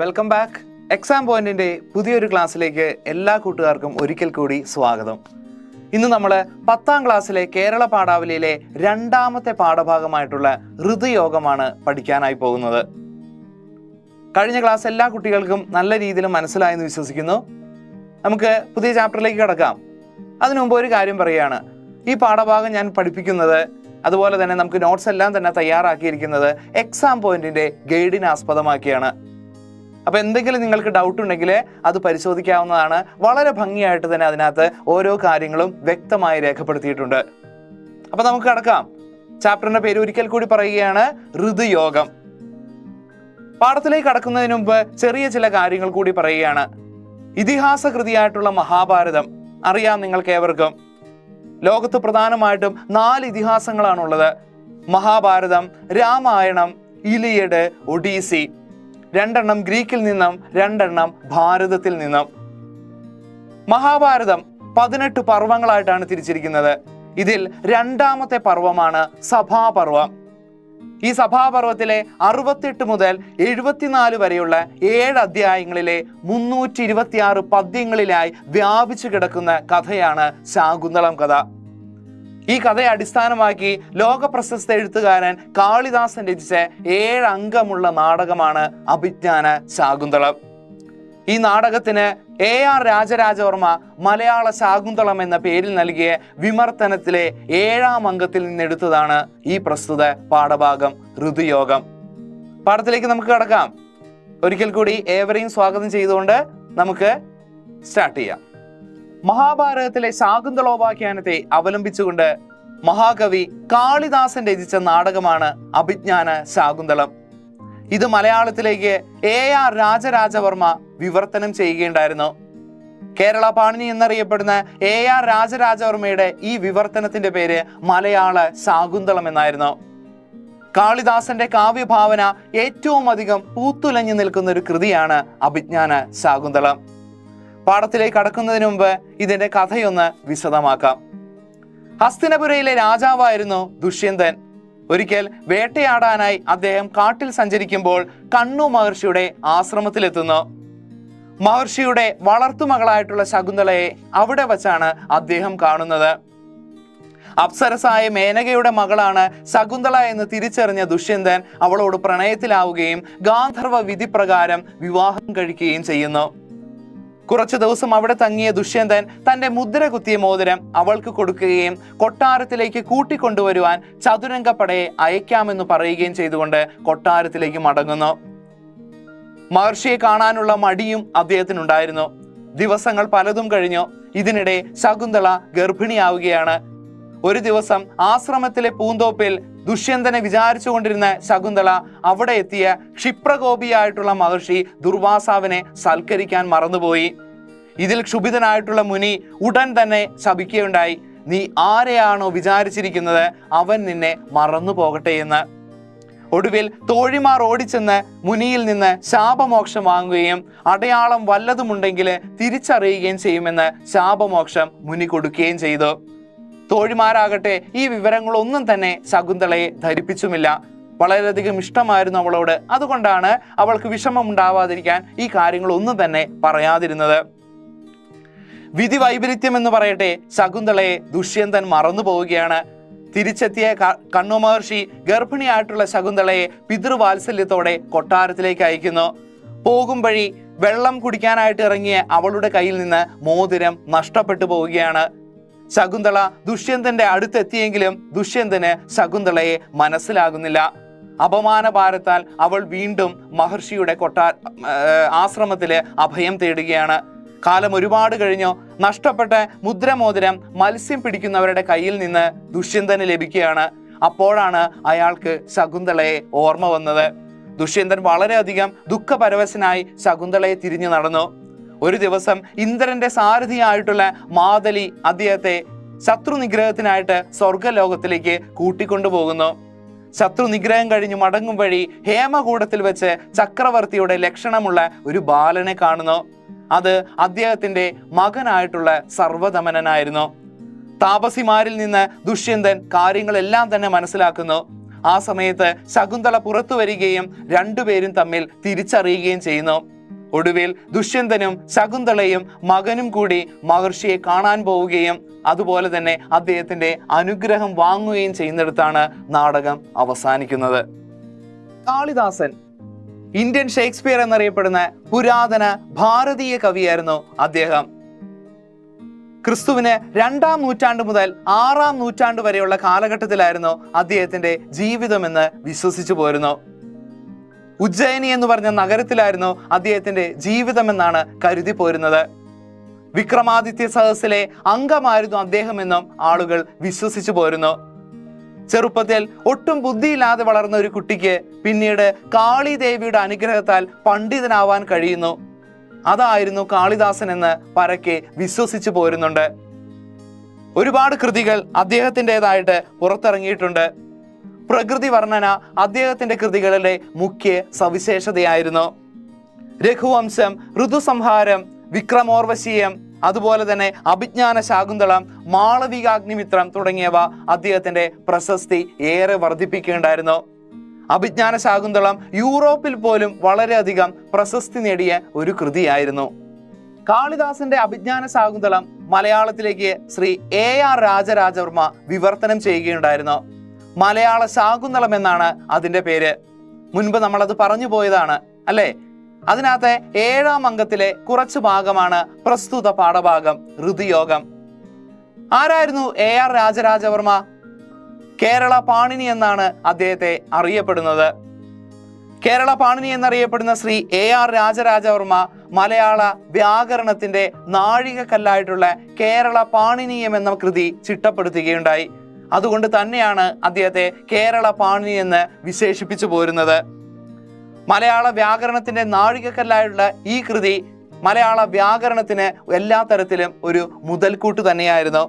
Welcome back. Exam പോയിന്റിന്റെ പുതിയൊരു ക്ലാസ്സിലേക്ക് എല്ലാ കൂട്ടുകാർക്കും ഒരിക്കൽ കൂടി സ്വാഗതം. ഇന്ന് നമ്മൾ 10ാം ക്ലാസ്സിലെ കേരള പാഠാവലിയിലെ രണ്ടാമത്തെ പാഠഭാഗമായിട്ടുള്ള ഋതുയോഗമാണ് പഠിക്കാനായി പോകുന്നത്. കഴിഞ്ഞ ക്ലാസ് എല്ലാ കുട്ടികൾക്കും നല്ല രീതിയിൽ മനസ്സിലായെന്ന് വിശ്വസിക്കുന്നു. നമുക്ക് പുതിയ ചാപ്റ്ററിലേക്ക് കിടക്കാം. അതിനു മുമ്പ് ഒരു കാര്യം പറയുകയാണ്. ഈ പാഠഭാഗം ഞാൻ പഠിപ്പിക്കുന്നത്, അതുപോലെ തന്നെ നമുക്ക് നോട്ട്സ് എല്ലാം തന്നെ തയ്യാറാക്കിയിരിക്കുന്നത് എക്സാം പോയിന്റിന്റെ ഗൈഡിനെ ആസ്പദമാക്കിയാണ്. അപ്പോൾ എന്തെങ്കിലും നിങ്ങൾക്ക് ഡൗട്ട് ഉണ്ടെങ്കിൽ അത് പരിശോധിക്കാവുന്നതാണ്. വളരെ ഭംഗിയായിട്ട് തന്നെ അതിനകത്ത് ഓരോ കാര്യങ്ങളും വ്യക്തമായി രേഖപ്പെടുത്തിയിട്ടുണ്ട്. അപ്പോൾ നമുക്ക് കടക്കാം. ചാപ്റ്ററിന്റെ പേര് ഒരിക്കൽ കൂടി പറയുകയാണ്, ഋതുയോഗം. പാഠത്തിലേക്ക് കടക്കുന്നതിന് മുമ്പ് ചെറിയ ചില കാര്യങ്ങൾ കൂടി പറയുകയാണ്. ഇതിഹാസ കൃതിയായിട്ടുള്ള മഹാഭാരതം അറിയാം നിങ്ങൾക്ക് ഏവർക്കും. ലോകത്ത് പ്രധാനമായിട്ടും 4 ഇതിഹാസങ്ങളാണുള്ളത്. മഹാഭാരതം, രാമായണം, ഇലിയഡ്, ഒഡീസി. 2 ഗ്രീക്കിൽ നിന്നും 2 ഭാരതത്തിൽ നിന്നും. മഹാഭാരതം 18 പർവ്വങ്ങളായിട്ടാണ് തിരിച്ചിരിക്കുന്നത്. ഇതിൽ 2ാമത്തെ പർവ്വമാണ് സഭാപർവം. ഈ സഭാപർവത്തിലെ 68 മുതൽ 74 വരെയുള്ള 7 അധ്യായങ്ങളിലെ 326 പദ്യങ്ങളിലായി വ്യാപിച്ചു കിടക്കുന്ന കഥയാണ് ശാകുന്തളം കഥ. ഈ കഥയെ അടിസ്ഥാനമാക്കി ലോകപ്രശസ്ത എഴുത്തുകാരൻ കാളിദാസൻ രചിച്ച 7 അംഗമുള്ള നാടകമാണ് അഭിജ്ഞാന ശാകുന്തളം. ഈ നാടകത്തിന് AR രാജരാജവർമ്മ മലയാള ശാകുന്തളം എന്ന പേരിൽ നൽകിയ വിമർത്തനത്തിലെ 7ാം അംഗത്തിൽ നിന്നെടുത്തതാണ് ഈ പ്രസ്തുത പാഠഭാഗം ഋതുയോഗം. പാഠത്തിലേക്ക് നമുക്ക് കടക്കാം. ഒരിക്കൽ കൂടി ഏവരെയും സ്വാഗതം ചെയ്തുകൊണ്ട് നമുക്ക് സ്റ്റാർട്ട് ചെയ്യാം. മഹാഭാരതത്തിലെ ശാകുന്തളോപാഖ്യാനത്തെ അവലംബിച്ചുകൊണ്ട് മഹാകവി കാളിദാസൻ രചിച്ച നാടകമാണ് അഭിജ്ഞാന ശാകുന്തളം. ഇത് മലയാളത്തിലേക്ക് AR രാജരാജവർമ്മ വിവർത്തനം ചെയ്യുകയുണ്ടായിരുന്നു. കേരള പാണിനി എന്നറിയപ്പെടുന്ന AR രാജരാജവർമ്മയുടെ ഈ വിവർത്തനത്തിന്റെ പേര് മലയാള ശാകുന്തളം എന്നായിരുന്നു. കാളിദാസന്റെ കാവ്യഭാവന ഏറ്റവും അധികം പൂത്തുലഞ്ഞു നിൽക്കുന്ന ഒരു കൃതിയാണ് അഭിജ്ഞാന ശാകുന്തളം. പാഠത്തിലേക്ക് കടക്കുന്നതിന് മുമ്പ് ഇതിന്റെ കഥയൊന്ന് വിശദമാക്കാം. ഹസ്തിനപുരയിലെ രാജാവായിരുന്നു ദുഷ്യന്തൻ. ഒരിക്കൽ വേട്ടയാടാനായി അദ്ദേഹം കാട്ടിൽ സഞ്ചരിക്കുമ്പോൾ കണ്ണു മഹർഷിയുടെ ആശ്രമത്തിലെത്തുന്നു. മഹർഷിയുടെ വളർത്തുമകളായിട്ടുള്ള ശകുന്തളയെ അവിടെ വച്ചാണ് അദ്ദേഹം കാണുന്നത്. അപ്സരസായ മേനകയുടെ മകളാണ് ശകുന്തള എന്ന് തിരിച്ചറിഞ്ഞ ദുഷ്യന്തൻ അവളോട് പ്രണയത്തിലാവുകയും ഗാന്ധർവ വിധി പ്രകാരം വിവാഹം കഴിക്കുകയും ചെയ്യുന്നു. കുറച്ചു ദിവസം അവിടെ തങ്ങിയ ദുഷ്യന്തൻ തന്റെ മുദ്ര കുത്തിയ മോതിരം അവൾക്ക് കൊടുക്കുകയും കൊട്ടാരത്തിലേക്ക് കൂട്ടിക്കൊണ്ടുവരുവാൻ ചതുരംഗപ്പടയെ അയക്കാമെന്ന് പറയുകയും ചെയ്തുകൊണ്ട് കൊട്ടാരത്തിലേക്ക് മടങ്ങുന്നു. മഹർഷിയെ കാണാനുള്ള മടിയും അദ്ദേഹത്തിനുണ്ടായിരുന്നു. ദിവസങ്ങൾ പലതും കഴിഞ്ഞു. ഇതിനിടെ ശകുന്തള ഗർഭിണിയാവുകയാണ്. ഒരു ദിവസം ആശ്രമത്തിലെ പൂന്തോപ്പിൽ ദുഷ്യന്തനെ വിചാരിച്ചു കൊണ്ടിരുന്ന ശകുന്തള അവിടെ എത്തിയ ക്ഷിപ്രകോപിയായിട്ടുള്ള മഹർഷി ദുർവാസാവിനെ സൽക്കരിക്കാൻ മറന്നുപോയി. ഇതിൽ ക്ഷുഭിതനായിട്ടുള്ള മുനി ഉടൻ തന്നെ ശപിക്കുകയുണ്ടായി, നീ ആരെയാണോ വിചാരിച്ചിരിക്കുന്നത് അവൻ നിന്നെ മറന്നു പോകട്ടെ എന്ന്. ഒടുവിൽ തോഴിമാർ ഓടിച്ചെന്ന് മുനിയിൽ നിന്ന് ശാപമോക്ഷം വാങ്ങുകയും അടയാളം വല്ലതുമുണ്ടെങ്കിൽ തിരിച്ചറിയുകയും ചെയ്യുമെന്ന് ശാപമോക്ഷം മുനി കൊടുക്കുകയും ചെയ്തു. തോഴിമാരാകട്ടെ ഈ വിവരങ്ങളൊന്നും തന്നെ ശകുന്തളയെ ധരിപ്പിച്ചുമില്ല. വളരെയധികം ഇഷ്ടമായിരുന്നു അവളോട്. അതുകൊണ്ടാണ് അവൾക്ക് വിഷമം ഉണ്ടാവാതിരിക്കാൻ ഈ കാര്യങ്ങളൊന്നും തന്നെ പറയാതിരുന്നത്. വിധി വൈപരീത്യം എന്ന് പറയട്ടെ, ശകുന്തളയെ ദുഷ്യന്തൻ മറന്നു പോവുകയാണ്. തിരിച്ചെത്തിയ കണ്ണു മഹർഷി ഗർഭിണിയായിട്ടുള്ള ശകുന്തളയെ പിതൃവാത്സല്യത്തോടെ കൊട്ടാരത്തിലേക്ക് അയക്കുന്നു. പോകും വഴി വെള്ളം കുടിക്കാനായിട്ട് ഇറങ്ങിയ അവളുടെ കയ്യിൽ നിന്ന് മോതിരം നഷ്ടപ്പെട്ടു പോവുകയാണ്. ശകുന്തള ദുഷ്യന്തന്റെ അടുത്തെത്തിയെങ്കിലും ദുഷ്യന്തന് ശകുന്തളയെ മനസ്സിലാകുന്നില്ല. അപമാന ഭാരത്താൽ അവൾ വീണ്ടും മഹർഷിയുടെ ആശ്രമത്തില് അഭയം തേടുകയാണ്. കാലം ഒരുപാട് കഴിഞ്ഞു. നഷ്ടപ്പെട്ട മുദ്രമോതിരം മത്സ്യം പിടിക്കുന്നവരുടെ കയ്യിൽ നിന്ന് ദുഷ്യന്തന് ലഭിക്കുകയാണ്. അപ്പോഴാണ് അയാൾക്ക് ശകുന്തളയെ ഓർമ്മ വന്നത്. ദുഷ്യന്തൻ വളരെയധികം ദുഃഖപരവശനായി ശകുന്തളയെ തിരിഞ്ഞു നടന്നു. ഒരു ദിവസം ഇന്ദ്രന്റെ സാരഥിയായിട്ടുള്ള മാതലി അദ്ദേഹത്തെ ശത്രു നിഗ്രഹത്തിനായിട്ട് സ്വർഗലോകത്തിലേക്ക് കൂട്ടിക്കൊണ്ടുപോകുന്നു. ശത്രു നിഗ്രഹം കഴിഞ്ഞു മടങ്ങും വഴി ഹേമകൂടത്തിൽ വെച്ച് ചക്രവർത്തിയുടെ ലക്ഷണമുള്ള ഒരു ബാലനെ കാണുന്നു. അത് അദ്ദേഹത്തിന്റെ മകനായിട്ടുള്ള സർവ്വദമനനായിരുന്നു. താപസിമാരിൽ നിന്ന് ദുഷ്യന്തൻ കാര്യങ്ങളെല്ലാം തന്നെ മനസ്സിലാക്കുന്നു. ആ സമയത്ത് ശകുന്തള പുറത്തു വരികയും രണ്ടുപേരും തമ്മിൽ തിരിച്ചറിയുകയും ചെയ്യുന്നു. ഒടുവിൽ ദുഷ്യന്തനും ശകുന്തളയും മകനും കൂടി മഹർഷിയെ കാണാൻ പോവുകയും അതുപോലെ തന്നെ അദ്ദേഹത്തിന്റെ അനുഗ്രഹം വാങ്ങുകയും ചെയ്യുന്നിടത്താണ് നാടകം അവസാനിക്കുന്നത്. കാളിദാസൻ ഇന്ത്യൻ ഷേക്സ്പിയർ എന്നറിയപ്പെടുന്ന പുരാതന ഭാരതീയ കവിയായിരുന്നു അദ്ദേഹം. ക്രിസ്തുവിന് 2-ാം നൂറ്റാണ്ട് മുതൽ 6-ാം നൂറ്റാണ്ട് വരെയുള്ള കാലഘട്ടത്തിലായിരുന്നു അദ്ദേഹത്തിന്റെ ജീവിതമെന്ന് വിശ്വസിച്ചു പോരുന്നു. ഉജ്ജയിനി എന്ന് പറഞ്ഞ നഗരത്തിലായിരുന്നു അദ്ദേഹത്തിന്റെ ജീവിതമെന്നാണ് കരുതി പോരുന്നത്. വിക്രമാദിത്യ സദസ്സിലെ അംഗമായിരുന്നു അദ്ദേഹമെന്നും ആളുകൾ വിശ്വസിച്ചു പോരുന്നു. ചെറുപ്പത്തിൽ ഒട്ടും ബുദ്ധിയില്ലാതെ വളർന്ന ഒരു കുട്ടിക്ക് പിന്നീട് കാളിദേവിയുടെ അനുഗ്രഹത്താൽ പണ്ഡിതനാവാൻ കഴിയുന്നു. അതായിരുന്നു കാളിദാസൻ എന്ന് പരക്കെ വിശ്വസിച്ചു പോരുന്നുണ്ട്. ഒരുപാട് കൃതികൾ അദ്ദേഹത്തിൻ്റെതായിട്ട് പുറത്തിറങ്ങിയിട്ടുണ്ട്. പ്രകൃതി വർണ്ണന അദ്ദേഹത്തിന്റെ കൃതികളുടെ മുഖ്യ സവിശേഷതയായിരുന്നു. രഘുവംശം, ഋതുസംഹാരം, വിക്രമോർവശീയം, അതുപോലെ തന്നെ അഭിജ്ഞാന ശാകുന്തളം, മാളവികാഗ്നിമിത്രം തുടങ്ങിയവ അദ്ദേഹത്തിന്റെ പ്രശസ്തി ഏറെ വർദ്ധിപ്പിക്കുകയുണ്ടായിരുന്നു. അഭിജ്ഞാന ശാകുന്തളം യൂറോപ്പിൽ പോലും വളരെയധികം പ്രശസ്തി നേടിയ ഒരു കൃതിയായിരുന്നു. കാളിദാസന്റെ അഭിജ്ഞാന ശാകുന്തളം മലയാളത്തിലേക്ക് ശ്രീ AR രാജരാജവർമ്മ വിവർത്തനം ചെയ്യുകയുണ്ടായിരുന്നു. മലയാള ശാകുന്തളം എന്നാണ് അതിന്റെ പേര്. മുൻപ് നമ്മളത് പറഞ്ഞു പോയതാണ് അല്ലേ? അതിനകത്തെ 7-ാം അംഗത്തിലെ കുറച്ചു ഭാഗമാണ് പ്രസ്തുത പാഠഭാഗം, ഋതുയോഗം. ആരായിരുന്നു AR രാജരാജവർമ്മ? കേരള പാണിനി എന്നാണ് അദ്ദേഹത്തെ അറിയപ്പെടുന്നത്. കേരള പാണിനി എന്നറിയപ്പെടുന്ന ശ്രീ AR രാജരാജവർമ്മ മലയാള വ്യാകരണത്തിന്റെ നാഴികക്കല്ലായിട്ടുള്ള കേരള പാണിനീയം എന്ന കൃതി ചിട്ടപ്പെടുത്തുകയുണ്ടായി. അതുകൊണ്ട് തന്നെയാണ് അദ്ദേഹത്തെ കേരള പാണിനി എന്ന് വിശേഷിപ്പിച്ചു പോരുന്നത്. മലയാള വ്യാകരണത്തിന്റെ നാഴികക്കല്ലായിട്ടുള്ള ഈ കൃതി മലയാള വ്യാകരണത്തിന് എല്ലാ തരത്തിലും ഒരു മുതൽക്കൂട്ട് തന്നെയായിരുന്നു.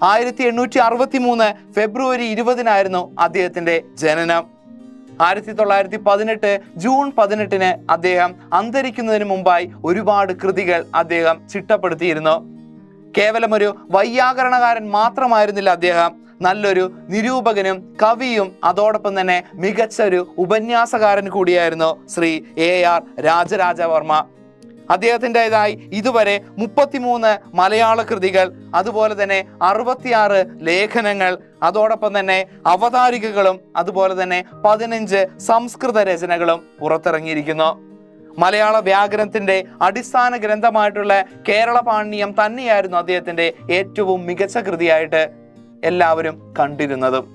1863 ഫെബ്രുവരി 20-നായിരുന്നു അദ്ദേഹത്തിന്റെ ജനനം. 1918 ജൂൺ 18-ന് അദ്ദേഹം അന്തരിക്കുന്നതിന് മുമ്പായി ഒരുപാട് കൃതികൾ അദ്ദേഹം ചിട്ടപ്പെടുത്തിയിരുന്നു. കേവലം ഒരു വൈയാകരണകാരൻ മാത്രമായിരുന്നില്ല അദ്ദേഹം. നല്ലൊരു നിരൂപകനും കവിയും അതോടൊപ്പം തന്നെ മികച്ച ഒരു ഉപന്യാസകാരൻ കൂടിയായിരുന്നു ശ്രീ AR രാജരാജവർമ്മ. അദ്ദേഹത്തിൻ്റെതായി ഇതുവരെ 33 മലയാള കൃതികൾ, അതുപോലെ തന്നെ 66 ലേഖനങ്ങൾ, അതോടൊപ്പം തന്നെ അവതാരികകളും അതുപോലെ തന്നെ 15 സംസ്കൃത രചനകളും പുറത്തിറങ്ങിയിരിക്കുന്നു. മലയാള വ്യാകരണത്തിന്റെ അടിസ്ഥാന ഗ്രന്ഥമായിട്ടുള്ള കേരള പാണിനീയം തന്നെയായിരുന്നു അദ്ദേഹത്തിന്റെ ഏറ്റവും മികച്ച കൃതിയായിട്ട് എല്ലാവരും കണ്ടിരുന്നതും.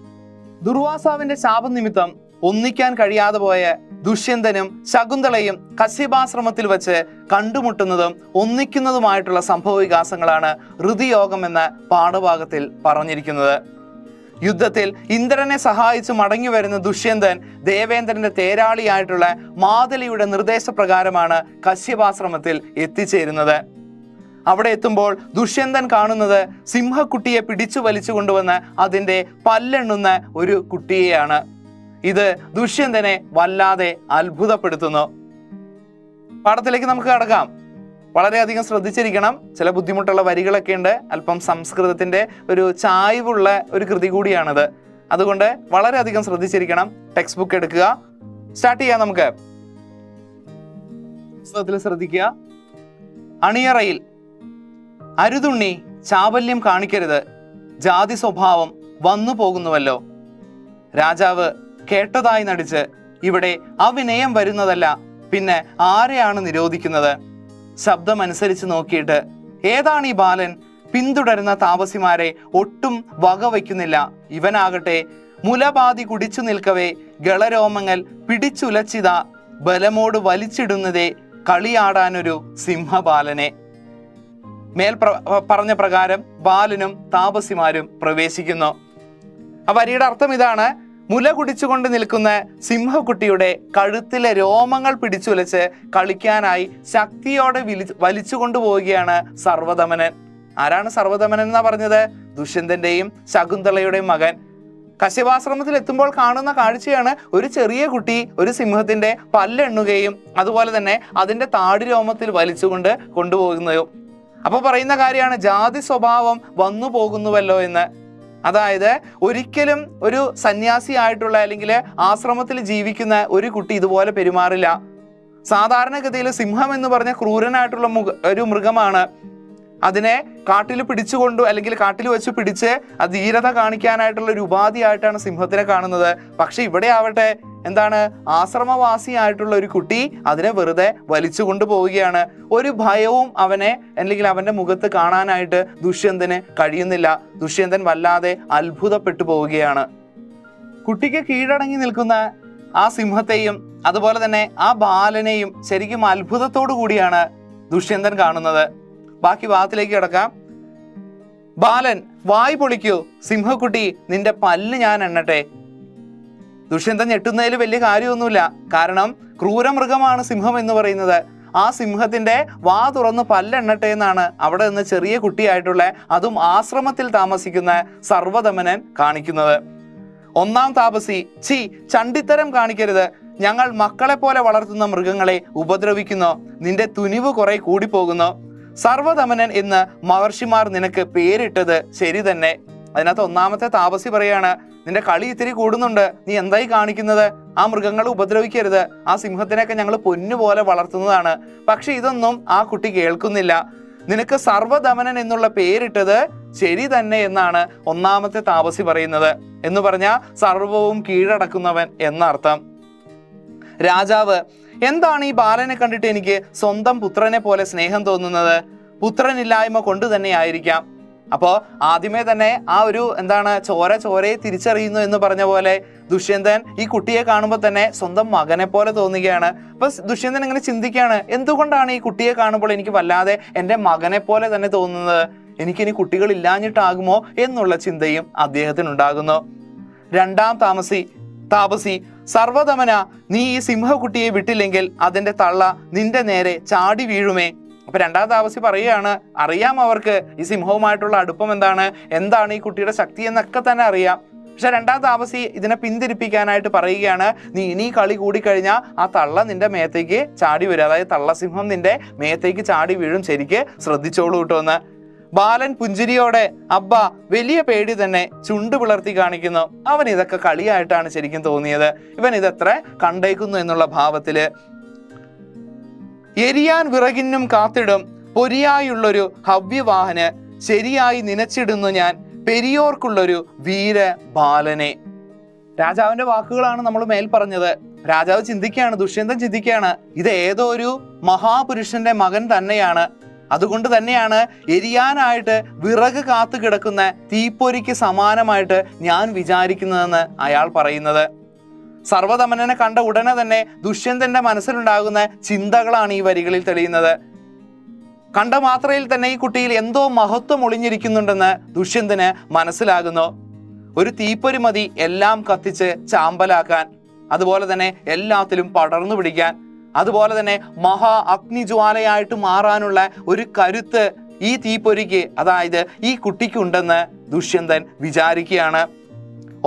ദുർവാസാവിന്റെ ശാപനിമിത്തം ഒന്നിക്കാൻ കഴിയാതെ പോയ ദുഷ്യന്തനും ശകുന്തളയും കശ്യപാശ്രമത്തിൽ വെച്ച് കണ്ടുമുട്ടുന്നതും ഒന്നിക്കുന്നതുമായിട്ടുള്ള സംഭവ വികാസങ്ങളാണ് ഋതുയോഗം എന്ന പാഠഭാഗത്തിൽ പറഞ്ഞിരിക്കുന്നത്. യുദ്ധത്തിൽ ഇന്ദ്രനെ സഹായിച്ച് മടങ്ങി വരുന്ന ദുഷ്യന്തൻ ദേവേന്ദ്രന്റെ തേരാളിയായിട്ടുള്ള മാതലിയുടെ നിർദ്ദേശപ്രകാരമാണ് കശ്യപാശ്രമത്തിൽ എത്തിച്ചേരുന്നത്. അവിടെ എത്തുമ്പോൾ ദുഷ്യന്തൻ കാണുന്നത് സിംഹക്കുട്ടിയെ പിടിച്ചു വലിച്ചു കൊണ്ടുവന്ന് അതിന്റെ പല്ലെണ്ണുന്ന ഒരു കുട്ടിയെയാണ്. ഇത് ദുഷ്യന്തനെ വല്ലാതെ അത്ഭുതപ്പെടുത്തുന്നു. പാഠത്തിലേക്ക് നമുക്ക് കടക്കാം. വളരെയധികം ശ്രദ്ധിച്ചിരിക്കണം. ചില ബുദ്ധിമുട്ടുള്ള വരികളൊക്കെ ഉണ്ട്. അല്പം സംസ്കൃതത്തിന്റെ ഒരു ചായ്വുള്ള ഒരു കൃതി കൂടിയാണിത്. അതുകൊണ്ട് വളരെയധികം ശ്രദ്ധിച്ചിരിക്കണം. ടെക്സ്റ്റ് ബുക്ക് എടുക്കുക. സ്റ്റാർട്ട് ചെയ്യാം നമുക്ക്. പുസ്തകത്തിൽ ശ്രദ്ധിക്കുക. അണിയറയിൽ അരുതുണ്ണി ചാബല്യം കാണിക്കരുത്, ജാതി സ്വഭാവം വന്നു പോകുന്നുവല്ലോ. രാജാവ് കേട്ടതായി നടിച്ച് ഇവിടെ അവിനയം വരുന്നതല്ല, പിന്നെ ആരെയാണ് നിരോധിക്കുന്നത്? ശബ്ദമനുസരിച്ച് നോക്കിയിട്ട് ഏതാണ് ഈ ബാലൻ? പിന്തുടരുന്ന താപസിമാരെ ഒട്ടും വകവയ്ക്കുന്നില്ല. ഇവനാകട്ടെ മുലപാതി കുടിച്ചു നിൽക്കവേ ഗളരോമങ്ങൾ പിടിച്ചുലച്ചിത ബലമോട് വലിച്ചിടുന്നതേ കളിയാടാനൊരു സിംഹബാലനെ. മേൽ പറഞ്ഞ പ്രകാരം ബാലനും താപസിമാരും പ്രവേശിക്കുന്നു. ആ വരിയുടെ അർത്ഥം ഇതാണ്: മുല കുടിച്ചുകൊണ്ട് നിൽക്കുന്ന സിംഹക്കുട്ടിയുടെ കഴുത്തിലെ രോമങ്ങൾ പിടിച്ചുലച്ച് കളിക്കാനായി ശക്തിയോടെ വലിച്ചു കൊണ്ടുപോവുകയാണ് സർവ്വധമനൻ. ആരാണ് സർവ്വധമനൻ എന്നാ പറഞ്ഞത്? ദുഷ്യന്തന്റെയും ശകുന്തളയുടെയും മകൻ. കശ്യപാശ്രമത്തിൽ എത്തുമ്പോൾ കാണുന്ന കാഴ്ചയാണ് ഒരു ചെറിയ കുട്ടി ഒരു സിംഹത്തിന്റെ പല്ലെണ്ണുകയും അതുപോലെ തന്നെ അതിന്റെ താടി രോമത്തിൽ വലിച്ചുകൊണ്ട് കൊണ്ടുപോകുന്നതും. അപ്പൊ പറയുന്ന കാര്യമാണ് ജാതി സ്വഭാവം വന്നു പോകുന്നുവല്ലോ എന്ന്. അതായത് ഒരിക്കലും ഒരു സന്യാസി ആയിട്ടുള്ള അല്ലെങ്കിൽ ആശ്രമത്തിൽ ജീവിക്കുന്ന ഒരു കുട്ടി ഇതുപോലെ പെരുമാറില്ല. സാധാരണഗതിയിൽ സിംഹം എന്ന് പറഞ്ഞ ക്രൂരനായിട്ടുള്ള ഒരു മൃഗമാണ്. അതിനെ കാട്ടിൽ പിടിച്ചുകൊണ്ടു അല്ലെങ്കിൽ കാട്ടിൽ വെച്ച് പിടിച്ച് അത് ധീരത കാണിക്കാനായിട്ടുള്ള ഒരു ഉപാധിയായിട്ടാണ് സിംഹത്തിനെ കാണുന്നത്. പക്ഷെ ഇവിടെ ആവട്ടെ എന്താണ്, ആശ്രമവാസിയായിട്ടുള്ള ഒരു കുട്ടി അതിനെ വെറുതെ വലിച്ചു കൊണ്ടുപോവുകയാണ്. ഒരു ഭയവും അവനെ അല്ലെങ്കിൽ അവന്റെ മുഖത്ത് കാണാനായിട്ട് ദുഷ്യന്തന് കഴിയുന്നില്ല. ദുഷ്യന്തൻ വല്ലാതെ അത്ഭുതപ്പെട്ടു പോവുകയാണ്. കുട്ടിക്ക് കീഴടങ്ങി നിൽക്കുന്ന ആ സിംഹത്തെയും അതുപോലെ തന്നെ ആ ബാലനെയും ശരിക്കും അത്ഭുതത്തോടു കൂടിയാണ് ദുഷ്യന്തൻ കാണുന്നത്. ബാക്കി ഭാഗത്തിലേക്ക് കിടക്കാം. ബാലൻ, വായ് പൊളിക്കൂ, സിംഹക്കുട്ടി നിന്റെ പല്ല് ഞാൻ എണ്ണട്ടെ. ദുഷ്യന്തൻ ഞെട്ടുന്നതിൽ വലിയ കാര്യമൊന്നുമില്ല. കാരണം ക്രൂരമൃഗമാണ് സിംഹം എന്ന് പറയുന്നത്. ആ സിംഹത്തിന്റെ വാ തുറന്ന് പല്ലെണ്ണട്ടെ എന്നാണ് അവിടെ നിന്ന് ചെറിയ കുട്ടിയായിട്ടുള്ള, അതും ആശ്രമത്തിൽ താമസിക്കുന്ന സർവ്വധമനൻ കാണിക്കുന്നത്. ഒന്നാം താപസി, ചി, ചണ്ടിത്തരം കാണിക്കരുത്. ഞങ്ങൾ മക്കളെ പോലെ വളർത്തുന്ന മൃഗങ്ങളെ ഉപദ്രവിക്കുന്നു. നിന്റെ തുനിവ് കുറെ കൂടിപ്പോകുന്നു. സർവ്വധമനൻ എന്ന് മഹർഷിമാർ നിനക്ക് പേരിട്ടത് ശരി തന്നെ. അതിനകത്ത് ഒന്നാമത്തെ താപസി പറയാണ്, നിന്റെ കളി ഇത്തിരി കൂടുന്നുണ്ട്, നീ എന്തായി കാണിക്കുന്നത്? ആ മൃഗങ്ങളെ ഉപദ്രവിക്കരുത്, ആ സിംഹത്തിനൊക്കെ ഞങ്ങൾ പൊന്നുപോലെ വളർത്തുന്നതാണ്. പക്ഷെ ഇതൊന്നും ആ കുട്ടി കേൾക്കുന്നില്ല. നിനക്ക് സർവ്വധമനൻ എന്നുള്ള പേരിട്ടത് ശരി തന്നെ എന്നാണ് ഒന്നാമത്തെ താപസി പറയുന്നത്. എന്ന് പറഞ്ഞാൽ സർവവും കീഴടക്കുന്നവൻ എന്നർത്ഥം. രാജാവ്, എന്താണ് ഈ ബാലനെ കണ്ടിട്ട് എനിക്ക് സ്വന്തം പുത്രനെ പോലെ സ്നേഹം തോന്നുന്നത്? പുത്രനില്ലായ്മ കൊണ്ട് തന്നെ ആയിരിക്കാം. അപ്പോ ആദ്യമേ തന്നെ ആ ഒരു ചോരയെ തിരിച്ചറിയുന്നു എന്ന് പറഞ്ഞ പോലെ ദുഷ്യന്തൻ ഈ കുട്ടിയെ കാണുമ്പോൾ തന്നെ സ്വന്തം മകനെ പോലെ തോന്നുകയാണ്. അപ്പൊ ദുഷ്യന്തൻ ഇങ്ങനെ ചിന്തിക്കുകയാണ്, എന്തുകൊണ്ടാണ് ഈ കുട്ടിയെ കാണുമ്പോൾ എനിക്ക് വല്ലാതെ എൻ്റെ മകനെ പോലെ തന്നെ തോന്നുന്നത്? എനിക്കിനി കുട്ടികൾ ഇല്ലാഞ്ഞിട്ടാകുമോ എന്നുള്ള ചിന്തയും അദ്ദേഹത്തിനുണ്ടാകുന്നു. രണ്ടാം താപസി, സർവ്വധമന, നീ ഈ സിംഹക്കുട്ടിയെ വിട്ടില്ലെങ്കിൽ അതിന്റെ തള്ള നിന്റെ നേരെ ചാടി വീഴുമേ. അപ്പൊ രണ്ടാം താപസി പറയുകയാണ്, അറിയാം അവർക്ക് ഈ സിംഹവുമായിട്ടുള്ള അടുപ്പം എന്താണ് ഈ കുട്ടിയുടെ ശക്തി എന്നൊക്കെ തന്നെ അറിയാം. പക്ഷെ രണ്ടാം താപസി ഇതിനെ പിന്തിരിപ്പിക്കാനായിട്ട് പറയുകയാണ്, നീ ഇനി കളി കൂടിക്കഴിഞ്ഞാൽ ആ തള്ള നിന്റെ മേത്തേക്ക് ചാടി വരും, അതായത് തള്ളസിംഹം നിന്റെ മേത്തേക്ക് ചാടി വീഴും, ശരിക്ക് ശ്രദ്ധിച്ചോളൂ കേട്ടോന്ന്. ബാലൻ പുഞ്ചിരിയോടെ, അബ്ബ, വലിയ പേടി തന്നെ, ചുണ്ട് പിളർത്തി കാണിക്കുന്നു. അവൻ ഇതൊക്കെ കളിയായിട്ടാണ് ശരിക്കും തോന്നിയത്, ഇവൻ ഇതെത്ര കണ്ടേക്കുന്നു എന്നുള്ള ഭാവത്തില്. എരിയാൻ വിറകിനും കാത്തിടും പൊരിയായുള്ളൊരു ഹവ്യവാഹന്, ശരിയായി നനച്ചിടുന്നു ഞാൻ പെരിയോർക്കുള്ളൊരു വീര ബാലനെ. രാജാവിന്റെ വാക്കുകളാണ് നമ്മൾ മേൽ പറഞ്ഞത്. രാജാവ് ചിന്തിക്കുകയാണ്, ദുഷ്യന്തൻ ചിന്തിക്കുകയാണ്, ഇത് ഏതോ ഒരു മഹാപുരുഷന്റെ മകൻ തന്നെയാണ്. അതുകൊണ്ട് തന്നെയാണ് എരിയാനായിട്ട് വിറക് കാത്തു കിടക്കുന്ന തീപ്പൊരിക്ക് സമാനമായിട്ട് ഞാൻ വിചാരിക്കുന്നതെന്ന് അയാൾ പറയുന്നത്. സർവ്വധമനനെ കണ്ട ഉടനെ തന്നെ ദുഷ്യന്തന്റെ മനസ്സിലുണ്ടാകുന്ന ചിന്തകളാണ് ഈ വരികളിൽ തെളിയുന്നത്. കണ്ട മാത്രയിൽ തന്നെ ഈ കുട്ടിയിൽ എന്തോ മഹത്വം ഒളിഞ്ഞിരിക്കുന്നുണ്ടെന്ന് ദുഷ്യന്തന് മനസ്സിലാകുന്നു. ഒരു തീപ്പൊരി മതി എല്ലാം കത്തിച്ച് ചാമ്പലാക്കാൻ, അതുപോലെ തന്നെ എല്ലാത്തിലും പടർന്നു പിടിക്കാൻ, അതുപോലെ തന്നെ മഹാ അഗ്നിജ്വാലയായിട്ട് മാറാനുള്ള ഒരു കരുത്ത് ഈ തീപ്പൊരിക്ക്, അതായത് ഈ കുട്ടിക്കുണ്ടെന്ന് ദുഷ്യന്തൻ വിചാരിക്കുകയാണ്.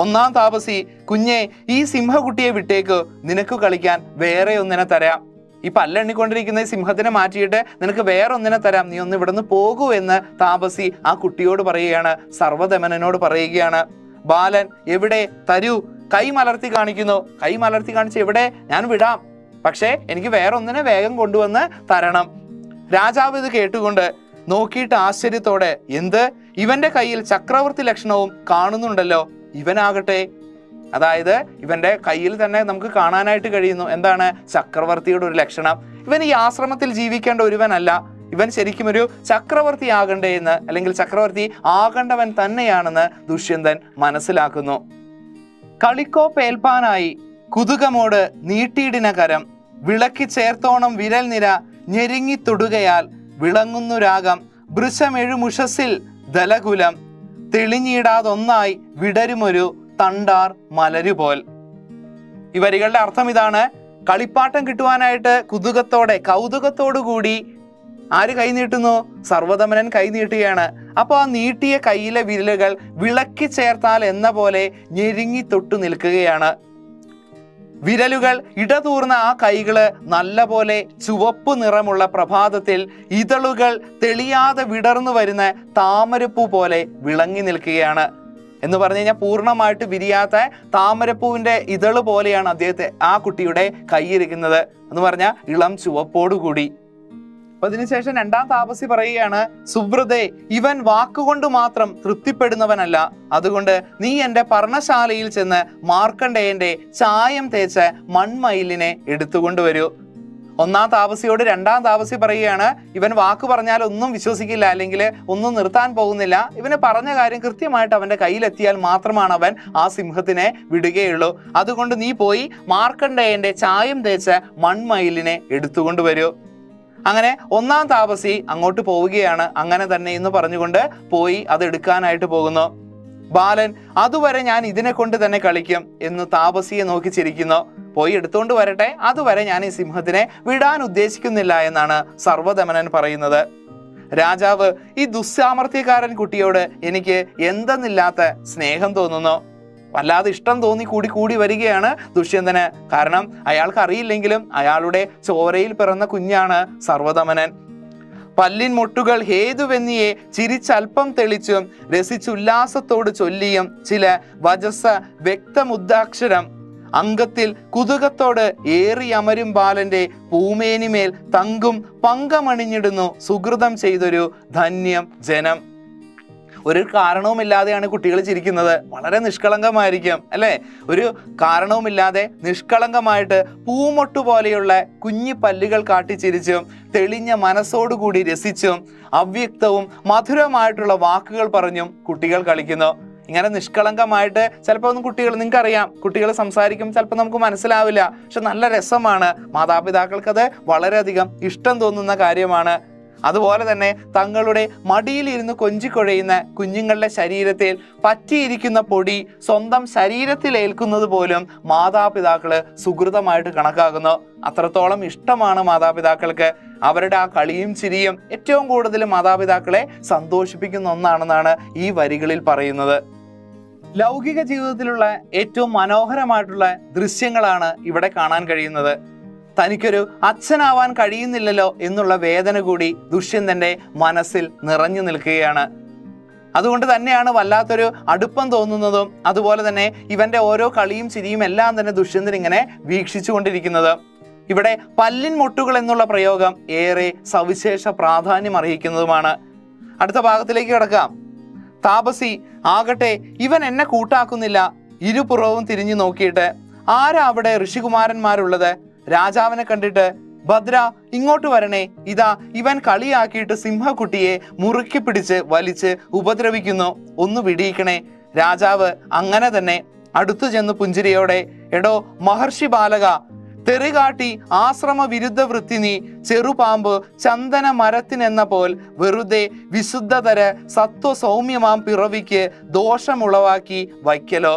ഒന്നാം താപസി, കുഞ്ഞെ, ഈ സിംഹകുട്ടിയെ വിട്ടേക്ക്, നിനക്ക് കളിക്കാൻ വേറെ ഒന്നിനെ തരാം. ഈ പല്ലെണ്ണിക്കൊണ്ടിരിക്കുന്ന ഈ സിംഹത്തിനെ മാറ്റിയിട്ട് നിനക്ക് വേറെ ഒന്നിനെ തരാം, നീ ഒന്ന് ഇവിടുന്ന് പോകൂ എന്ന് താപസി ആ കുട്ടിയോട് പറയുകയാണ്, സർവ്വധമനനോട് പറയുകയാണ്. ബാലൻ, എവിടെ, തരൂ. കൈ മലർത്തി കാണിക്കുന്നു. കൈ മലർത്തി കാണിച്ച്, എവിടെ, ഞാൻ വിടാം, പക്ഷേ എനിക്ക് വേറെ ഒന്നിനെ വേഗം കൊണ്ടുവന്ന് തരണം. രാജാവ് ഇത് കേട്ടുകൊണ്ട് നോക്കിയിട്ട് ആശ്ചര്യത്തോടെ, എന്ത്, ഇവന്റെ കയ്യിൽ ചക്രവർത്തി ലക്ഷണവും കാണുന്നുണ്ടല്ലോ. ഇവനാകട്ടെ, അതായത് ഇവന്റെ കയ്യിൽ തന്നെ നമുക്ക് കാണാനായിട്ട് കഴിയുന്നു എന്താണ്, ചക്രവർത്തിയുടെ ഒരു ലക്ഷണം. ഇവൻ ഈ ആശ്രമത്തിൽ ജീവിക്കേണ്ട ഒരുവനല്ല, ഇവൻ ശരിക്കും ഒരു ചക്രവർത്തി ആകണ്ടേ എന്ന്, അല്ലെങ്കിൽ ചക്രവർത്തി ആകേണ്ടവൻ തന്നെയാണെന്ന് ദുഷ്യന്തൻ മനസ്സിലാക്കുന്നു. കളിക്കോപ്പേൽപ്പാനായി കുതുകമോട് നീട്ടിയിടിന കരം, വിളക്കി ചേർത്തോണം വിരൽ നിര ഞെരുങ്ങി തൊടുകയാൽ വിളങ്ങുന്നു രാഗം, വൃഷമെഴുമുഷസിൽ ദലകുലം, തെളിഞ്ഞിടാതൊന്നായി വിടരുമൊരു തണ്ടാർ മലരുപോൽ. ഈ വരികളുടെ അർത്ഥം ഇതാണ്, കളിപ്പാട്ടം കിട്ടുവാനായിട്ട് കൗതുകത്തോടു കൂടി ആര് കൈ നീട്ടുന്നു? സർവ്വധമനൻ കൈ നീട്ടുകയാണ്. അപ്പോൾ ആ നീട്ടിയ കയ്യിലെ വിരലുകൾ വിളക്കി ചേർത്താൽ എന്ന പോലെ ഞെരുങ്ങി തൊട്ടു നിൽക്കുകയാണ്. വിരലുകൾ ഇടതൂർന്ന ആ കൈകള് നല്ല പോലെ ചുവപ്പ് നിറമുള്ള പ്രഭാതത്തിൽ ഇതളുകൾ തെളിയാതെ വിടർന്നു വരുന്ന താമരപ്പൂ പോലെ വിളങ്ങി നിൽക്കുകയാണ്. എന്ന് പറഞ്ഞു കഴിഞ്ഞാൽ പൂർണ്ണമായിട്ട് വിരിയാത്ത താമരപ്പൂവിന്റെ ഇതള് പോലെയാണ് ആ കുട്ടിയുടെ കൈയിരിക്കുന്നത് എന്ന് പറഞ്ഞാൽ ഇളം ചുവപ്പോടുകൂടി. അപ്പൊ അതിനുശേഷം രണ്ടാം താപസി പറയുകയാണ്, സുബ്രതേ, ഇവൻ വാക്കുകൊണ്ട് മാത്രം തൃപ്തിപ്പെടുന്നവനല്ല. അതുകൊണ്ട് നീ എൻ്റെ പർണശാലയിൽ ചെന്ന് മാർക്കണ്ഡേയന്റെ ചായം തേച്ച മൺമയിലിനെ എടുത്തുകൊണ്ടുവരൂ. ഒന്നാം താപസിയോട് രണ്ടാം താപസി പറയുകയാണ്, ഇവൻ വാക്ക് പറഞ്ഞാൽ ഒന്നും വിശ്വസിക്കില്ല, അല്ലെങ്കിൽ ഒന്നും നിർത്താൻ പോകുന്നില്ല. ഇവന് പറഞ്ഞ കാര്യം കൃത്യമായിട്ട് അവന്റെ കയ്യിലെത്തിയാൽ മാത്രമാണ് അവൻ ആ സിംഹത്തിനെ വിടുകയുള്ളൂ. അതുകൊണ്ട് നീ പോയി മാർക്കണ്ഡേയന്റെ ചായം തേച്ച മൺമയിലിനെ എടുത്തുകൊണ്ടുവരൂ. അങ്ങനെ ഒന്നാം താപസി അങ്ങോട്ട് പോവുകയാണ്. അങ്ങനെ തന്നെ എന്ന് പറഞ്ഞുകൊണ്ട് പോയി അത് എടുക്കാനായിട്ട് പോകുന്നു. ബാലൻ, അതുവരെ ഞാൻ ഇതിനെ കൊണ്ട് തന്നെ കളിക്കും എന്ന് താപസിയെ നോക്കി ചിരിക്കുന്നു. പോയി എടുത്തുകൊണ്ട് വരട്ടെ, അതുവരെ ഞാൻ ഈ സിംഹത്തിനെ വിടാൻ ഉദ്ദേശിക്കുന്നില്ല എന്നാണ് സർവദമനൻ പറയുന്നത്. രാജാവ്, ഈ ദുസ്സാമർത്ഥ്യക്കാരൻ കുട്ടിയോട് എനിക്ക് എന്തെന്നില്ലാത്ത സ്നേഹം തോന്നുന്നു. വല്ലാതെ ഇഷ്ടം തോന്നി കൂടി വരികയാണ് ദുഷ്യന്തന്. കാരണം അയാൾക്ക് അറിയില്ലെങ്കിലും അയാളുടെ ചോരയിൽ പിറന്ന കുഞ്ഞാണ് സർവദമനൻ. പല്ലിൻ മുട്ടുകൾ ഹേതുവെന്നിയെ ചിരിച്ചൽപ്പം തെളിച്ചും രസിച്ചുല്ലാസത്തോട് ചൊല്ലിയും ചില വജസ്സ വ്യക്തമുദ്ദാക്ഷരം അംഗത്തിൽ കുതുകത്തോട് ഏറിയമരും ബാലന്റെ പൂമേനിമേൽ തങ്കും പങ്കമണിഞ്ഞിടുന്നു സുഹൃതം ചെയ്തൊരു ധന്യം ജനം. ഒരു കാരണവുമില്ലാതെയാണ് കുട്ടികൾ ചിരിക്കുന്നത്. വളരെ നിഷ്കളങ്കമായിരിക്കും അല്ലെ? ഒരു കാരണവുമില്ലാതെ നിഷ്കളങ്കമായിട്ട് പൂമൊട്ടു പോലെയുള്ള കുഞ്ഞി പല്ലുകൾ കാട്ടി ചിരിച്ചും തെളിഞ്ഞ മനസ്സോടുകൂടി രസിച്ചും അവ്യക്തവും മധുരമായിട്ടുള്ള വാക്കുകൾ പറഞ്ഞും കുട്ടികൾ കളിക്കുന്നു. ഇങ്ങനെ നിഷ്കളങ്കമായിട്ട് ചിലപ്പോൾ ഒന്നും നിങ്ങൾക്കറിയാം, കുട്ടികൾ സംസാരിക്കും, ചിലപ്പോൾ നമുക്ക് മനസ്സിലാവില്ല, പക്ഷെ നല്ല രസമാണ്. മാതാപിതാക്കൾക്കത് വളരെയധികം ഇഷ്ടം തോന്നുന്ന കാര്യമാണ്. അതുപോലെ തന്നെ തങ്ങളുടെ മടിയിലിരുന്ന് കൊഞ്ചിക്കൊഴയുന്ന കുഞ്ഞുങ്ങളുടെ ശരീരത്തിൽ പറ്റിയിരിക്കുന്ന പൊടി സ്വന്തം ശരീരത്തിൽ ഏൽക്കുന്നത് പോലും മാതാപിതാക്കള് സുഹൃതമായിട്ട് കണക്കാക്കുന്നു. അത്രത്തോളം ഇഷ്ടമാണ് മാതാപിതാക്കൾക്ക്. അവരുടെ ആ കളിയും ചിരിയും ഏറ്റവും കൂടുതൽ മാതാപിതാക്കളെ സന്തോഷിപ്പിക്കുന്ന ഒന്നാണെന്നാണ് ഈ വരികളിൽ പറയുന്നത്. ലൗകിക ജീവിതത്തിലുള്ള ഏറ്റവും മനോഹരമായിട്ടുള്ള ദൃശ്യങ്ങളാണ് ഇവിടെ കാണാൻ കഴിയുന്നത്. തനിക്കൊരു അച്ഛനാവാൻ കഴിയുന്നില്ലല്ലോ എന്നുള്ള വേദന കൂടി ദുഷ്യന്തന്റെ മനസ്സിൽ നിറഞ്ഞു നിൽക്കുകയാണ്. അതുകൊണ്ട് തന്നെയാണ് വല്ലാത്തൊരു അടുപ്പം തോന്നുന്നതും അതുപോലെ തന്നെ ഇവന്റെ ഓരോ കളിയും ചിരിയും എല്ലാം തന്നെ ദുഷ്യന്തൻ ഇങ്ങനെ വീക്ഷിച്ചു കൊണ്ടിരിക്കുന്നത്. ഇവിടെ പല്ലിൻ മുട്ടുകൾ എന്നുള്ള പ്രയോഗം ഏറെ സവിശേഷ പ്രാധാന്യം അർഹിക്കുന്നതുമാണ്. അടുത്ത ഭാഗത്തിലേക്ക് കിടക്കാം. താപസി ആകട്ടെ, ഇവൻ എന്നെ കൂട്ടാക്കുന്നില്ല. ഇരുപുറവും തിരിഞ്ഞു നോക്കിയിട്ട് ആരാ അവിടെ ഋഷികുമാരന്മാരുള്ളത്? രാജാവിനെ കണ്ടിട്ട്, ഭദ്ര ഇങ്ങോട്ട് വരണേ, ഇതാ ഇവൻ കളിയാക്കിയിട്ട് സിംഹക്കുട്ടിയെ മുറുക്കി പിടിച്ച് വലിച്ച് ഉപദ്രവിക്കുന്നു, ഒന്ന് വിടിയിക്കണേ. രാജാവ് അങ്ങനെ തന്നെ അടുത്തു ചെന്ന് പുഞ്ചിരിയോടെ, എടോ മഹർഷി ബാലക, തെറികാട്ടി ആശ്രമ വിരുദ്ധ വൃത്തി നീ ചെറുപാമ്പ് ചന്ദന മരത്തിനെന്ന പോൽ വെറുതെ വിശുദ്ധതര സത്വസൗമ്യമാം പിറവിക്ക് ദോഷമുളവാക്കി വയ്ക്കലോ.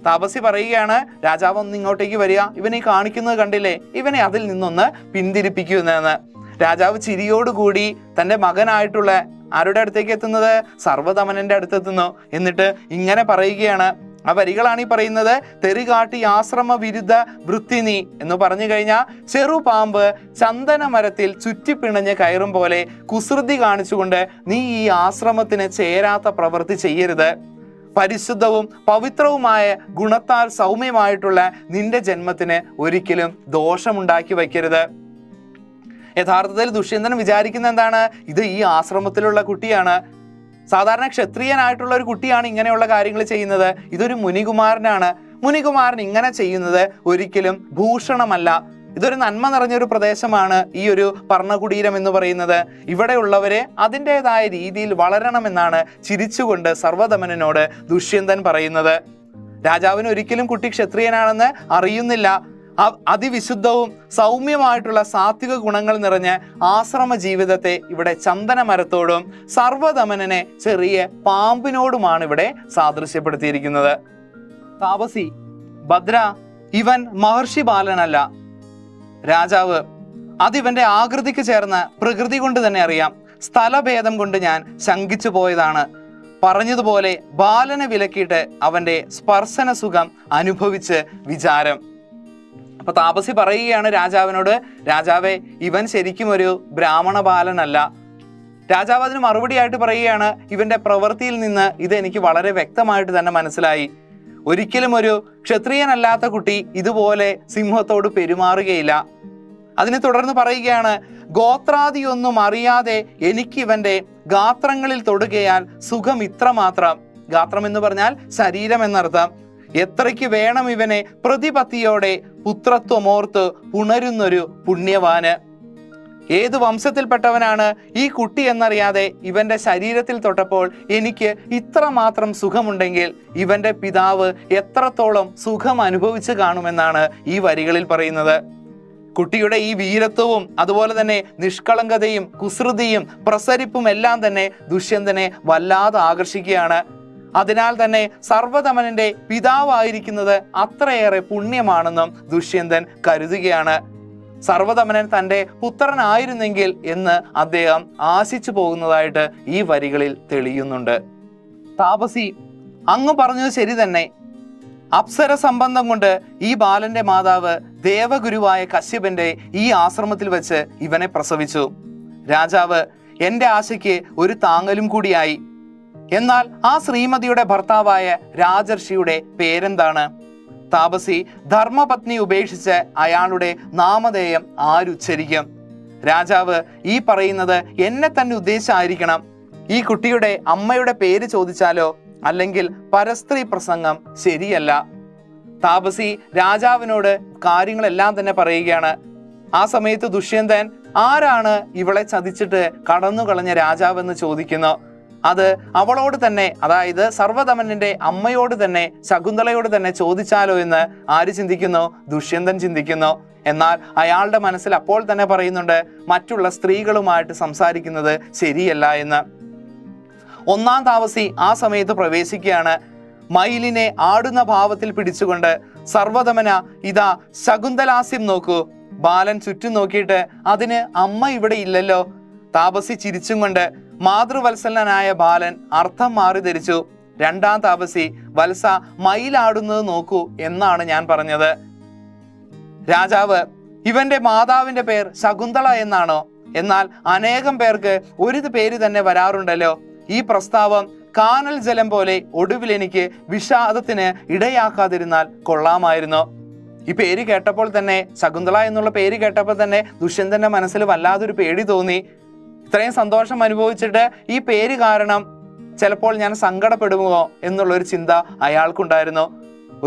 താപസി പറയുകയാണ്, രാജാവ് ഒന്ന് ഇങ്ങോട്ടേക്ക് വരിക, ഇവനെ കാണിക്കുന്നത് കണ്ടില്ലേ, ഇവനെ അതിൽ നിന്നൊന്ന് പിന്തിരിപ്പിക്കുന്നെന്ന്. രാജാവ് ചിരിയോടുകൂടി തൻ്റെ മകനായിട്ടുള്ള ആരുടെ അടുത്തേക്ക് എത്തുന്നത്? സർവദമനന്റെ അടുത്തെത്തുന്നു. എന്നിട്ട് ഇങ്ങനെ പറയുകയാണ്. ആ വരികളാണ് ഈ പറയുന്നത്. തെറികാട്ടി ആശ്രമ വിരുദ്ധ വൃത്തി നീ എന്ന് പറഞ്ഞു കഴിഞ്ഞാൽ ചെറുപാമ്പ് ചന്ദന മരത്തിൽ ചുറ്റിപ്പിണഞ്ഞ് കയറും പോലെ കുസൃതി കാണിച്ചുകൊണ്ട് നീ ഈ ആശ്രമത്തിന് ചേരാത്ത പ്രവൃത്തി ചെയ്യരുത്. പരിശുദ്ധവും പവിത്രവുമായ ഗുണത്താൽ സൗമ്യമായിട്ടുള്ള നിന്റെ ജന്മത്തിന് ഒരിക്കലും ദോഷമുണ്ടാക്കി വയ്ക്കരുത്. യഥാർത്ഥത്തിൽ ദുഷ്യന്തൻ വിചാരിക്കുന്ന എന്താണ്? ഇത് ഈ ആശ്രമത്തിലുള്ള കുട്ടിയാണ്, സാധാരണ ക്ഷത്രിയനായിട്ടുള്ള ഒരു കുട്ടിയാണ് ഇങ്ങനെയുള്ള കാര്യങ്ങൾ ചെയ്യുന്നത്. ഇതൊരു മുനികുമാരനാണ്. മുനികുമാരൻ ഇങ്ങനെ ചെയ്യുന്നത് ഒരിക്കലും ഭൂഷണമല്ല. ഇതൊരു നന്മ നിറഞ്ഞൊരു പ്രദേശമാണ് ഈ ഒരു പർണകുടീരം എന്ന് പറയുന്നത്. ഇവിടെയുള്ളവരെ അതിൻ്റെതായ രീതിയിൽ വളരണമെന്നാണ് ചിരിച്ചുകൊണ്ട് സർവദമനനോട് ദുഷ്യന്തൻ പറയുന്നത്. രാജാവിന് ഒരിക്കലും കുട്ടി ക്ഷത്രിയനാണെന്ന് അറിയുന്നില്ല. അതിവിശുദ്ധവും സൗമ്യമായിട്ടുള്ള സാത്വിക ഗുണങ്ങൾ നിറഞ്ഞ ആശ്രമ ജീവിതത്തെ ഇവിടെ ചന്ദന മരത്തോടും സർവദമനനെ ചെറിയ പാമ്പിനോടുമാണ് ഇവിടെ സാദൃശ്യപ്പെടുത്തിയിരിക്കുന്നത്. താപസി, ഭദ്ര, ഇവൻ മഹർഷി ബാലനല്ല. രാജാവ്, അതിവന്റെ ആകൃതിക്ക് ചേർന്ന പ്രകൃതി കൊണ്ട് തന്നെ അറിയാം. സ്ഥലഭേദം കൊണ്ട് ഞാൻ ശങ്കിച്ചു പോയതാണ്. പറഞ്ഞതുപോലെ ബാലനെ വിലക്കിയിട്ട് അവന്റെ സ്പർശന സുഖം അനുഭവിച്ച് വിചാരം. അപ്പൊ താപസി പറയുകയാണ് രാജാവിനോട്, രാജാവേ, ഇവൻ ശരിക്കും ഒരു ബ്രാഹ്മണ ബാലനല്ല. രാജാവ് അതിന് മറുപടിയായിട്ട് പറയുകയാണ്, ഇവന്റെ പ്രവൃത്തിയിൽ നിന്ന് ഇത് എനിക്ക് വളരെ വ്യക്തമായിട്ട് തന്നെ മനസ്സിലായി. ഒരിക്കലും ഒരു ക്ഷത്രിയനല്ലാത്ത കുട്ടി ഇതുപോലെ സിംഹത്തോട് പെരുമാറുകയില്ല. അതിനെ തുടർന്ന് പറയുകയാണ്, ഗോത്രാദിയൊന്നും അറിയാതെ എനിക്ക് ഇവന്റെ ഗാത്രങ്ങളിൽ തൊടുകയാൽ സുഖം ഇത്രമാത്രം. ഗാത്രം എന്ന് പറഞ്ഞാൽ ശരീരം എന്നർത്ഥം. എത്രയ്ക്ക് വേണം ഇവനെ പ്രതിപത്തിയോടെ പുത്രത്വമോർത്ത് പുണരുന്നൊരു പുണ്യവാന്. ഏത് വംശത്തിൽപ്പെട്ടവനാണ് ഈ കുട്ടി എന്നറിയാതെ ഇവന്റെ ശരീരത്തിൽ തൊട്ടപ്പോൾ എനിക്ക് ഇത്രമാത്രം സുഖമുണ്ടെങ്കിൽ ഇവന്റെ പിതാവ് എത്രത്തോളം സുഖം അനുഭവിച്ചു കാണുമെന്നാണ് ഈ വരികളിൽ പറയുന്നത്. കുട്ടിയുടെ ഈ വീരത്വവും അതുപോലെ തന്നെ നിഷ്കളങ്കതയും കുസൃതിയും പ്രസരിപ്പും എല്ലാം തന്നെ ദുഷ്യന്തനെ വല്ലാതെ ആകർഷിക്കുകയാണ്. അതിനാൽ തന്നെ സർവ്വധമനന്റെ പിതാവായിരിക്കുന്നത് അത്രയേറെ പുണ്യമാണെന്നും ദുഷ്യന്തൻ കരുതുകയാണ്. സർവ്വധമനൻ തൻ്റെ പുത്രനായിരുന്നെങ്കിൽ എന്ന് അദ്ദേഹം ആശിച്ചു പോകുന്നതായിട്ട് ഈ വരികളിൽ തെളിയുന്നുണ്ട്. താപസി, അങ്ങ് പറഞ്ഞത് ശരി തന്നെ. അപ്സര സംബന്ധം കൊണ്ട് ഈ ബാലന്റെ മാതാവ് ദേവഗുരുവായ കശ്യപന്റെ ഈ ആശ്രമത്തിൽ വെച്ച് ഇവനെ പ്രസവിച്ചു. രാജാവ് എൻ്റെ ആശയ്ക്ക് ഒരു താങ്ങലും കൂടിയായി. എന്നാൽ ആ ശ്രീമതിയുടെ ഭർത്താവായ രാജർഷിയുടെ പേരെന്താണ്? താപസി, ധർമ്മപത്നി ഉപേക്ഷിച്ച് അയാളുടെ നാമധേയം ആരുച്ചരിക്കും? രാജാവ് ഈ പറയുന്നത് എന്നെ തന്നെ ഉദ്ദേശിച്ചായിരിക്കണം. ഈ കുട്ടിയുടെ അമ്മയുടെ പേര് ചോദിച്ചാലോ? അല്ലെങ്കിൽ പരസ്ത്രീ പ്രസംഗം ശരിയല്ല. താപസി രാജാവിനോട് കാര്യങ്ങളെല്ലാം തന്നെ പറയുകയാണ്. ആ സമയത്ത് ദുഷ്യന്തൻ ആരാണ് ഇവളെ ചതിച്ചിട്ട് കടന്നു കളഞ്ഞ രാജാവെന്ന് ചോദിക്കുന്നു. അത് അവളോട് തന്നെ, അതായത് സർവ്വധമനന്റെ അമ്മയോട് തന്നെ, ശകുന്തളയോട് തന്നെ ചോദിച്ചാലോ എന്ന് ആര് ചിന്തിക്കുന്നു? ദുഷ്യന്തൻ ചിന്തിക്കുന്നു. എന്നാൽ അയാളുടെ മനസ്സിൽ അപ്പോൾ തന്നെ പറയുന്നുണ്ട്, മറ്റുള്ള സ്ത്രീകളുമായിട്ട് സംസാരിക്കുന്നത് ശരിയല്ല എന്ന്. ഒന്നാം താപസി ആ സമയത്ത് പ്രവേശിക്കുകയാണ്. മയിലിനെ ആടുന്ന ഭാവത്തിൽ പിടിച്ചുകൊണ്ട്, സർവ്വധമന ഇതാ ശകുന്തലാസ്യം നോക്കൂ. ബാലൻ ചുറ്റും നോക്കിയിട്ട്, അതിന് അമ്മ ഇവിടെ ഇല്ലല്ലോ. താപസി ചിരിച്ചും കൊണ്ട്, മാതൃവത്സലനായ ബാലൻ അർത്ഥം മാറി ധരിച്ചു. രണ്ടാം താപസി, വത്സ മയിലാടുന്നത് നോക്കൂ എന്നാണ് ഞാൻ പറഞ്ഞത്. രാജാവ്, ഇവന്റെ മാതാവിന്റെ പേർ ശകുന്തള എന്നാണോ? എന്നാൽ അനേകം പേർക്ക് ഒരു പേര് തന്നെ വരാറുണ്ടല്ലോ. ഈ പ്രസ്താവം കാനൽ ജലം പോലെ ഒടുവിൽ എനിക്ക് വിഷാദത്തിന് ഇടയാക്കാതിരുന്നാൽ കൊള്ളാമായിരുന്നു. ഈ പേര് കേട്ടപ്പോൾ തന്നെ, ശകുന്തള എന്നുള്ള പേര് കേട്ടപ്പോൾ തന്നെ ദുഷ്യന്തന്റെ മനസ്സിൽ വല്ലാതൊരു പേടി തോന്നി. ഇത്രയും സന്തോഷം അനുഭവിച്ചിട്ട് ഈ പേര് കാരണം ചിലപ്പോൾ ഞാൻ സങ്കടപ്പെടുമോ എന്നുള്ളൊരു ചിന്ത അയാൾക്കുണ്ടായിരുന്നു.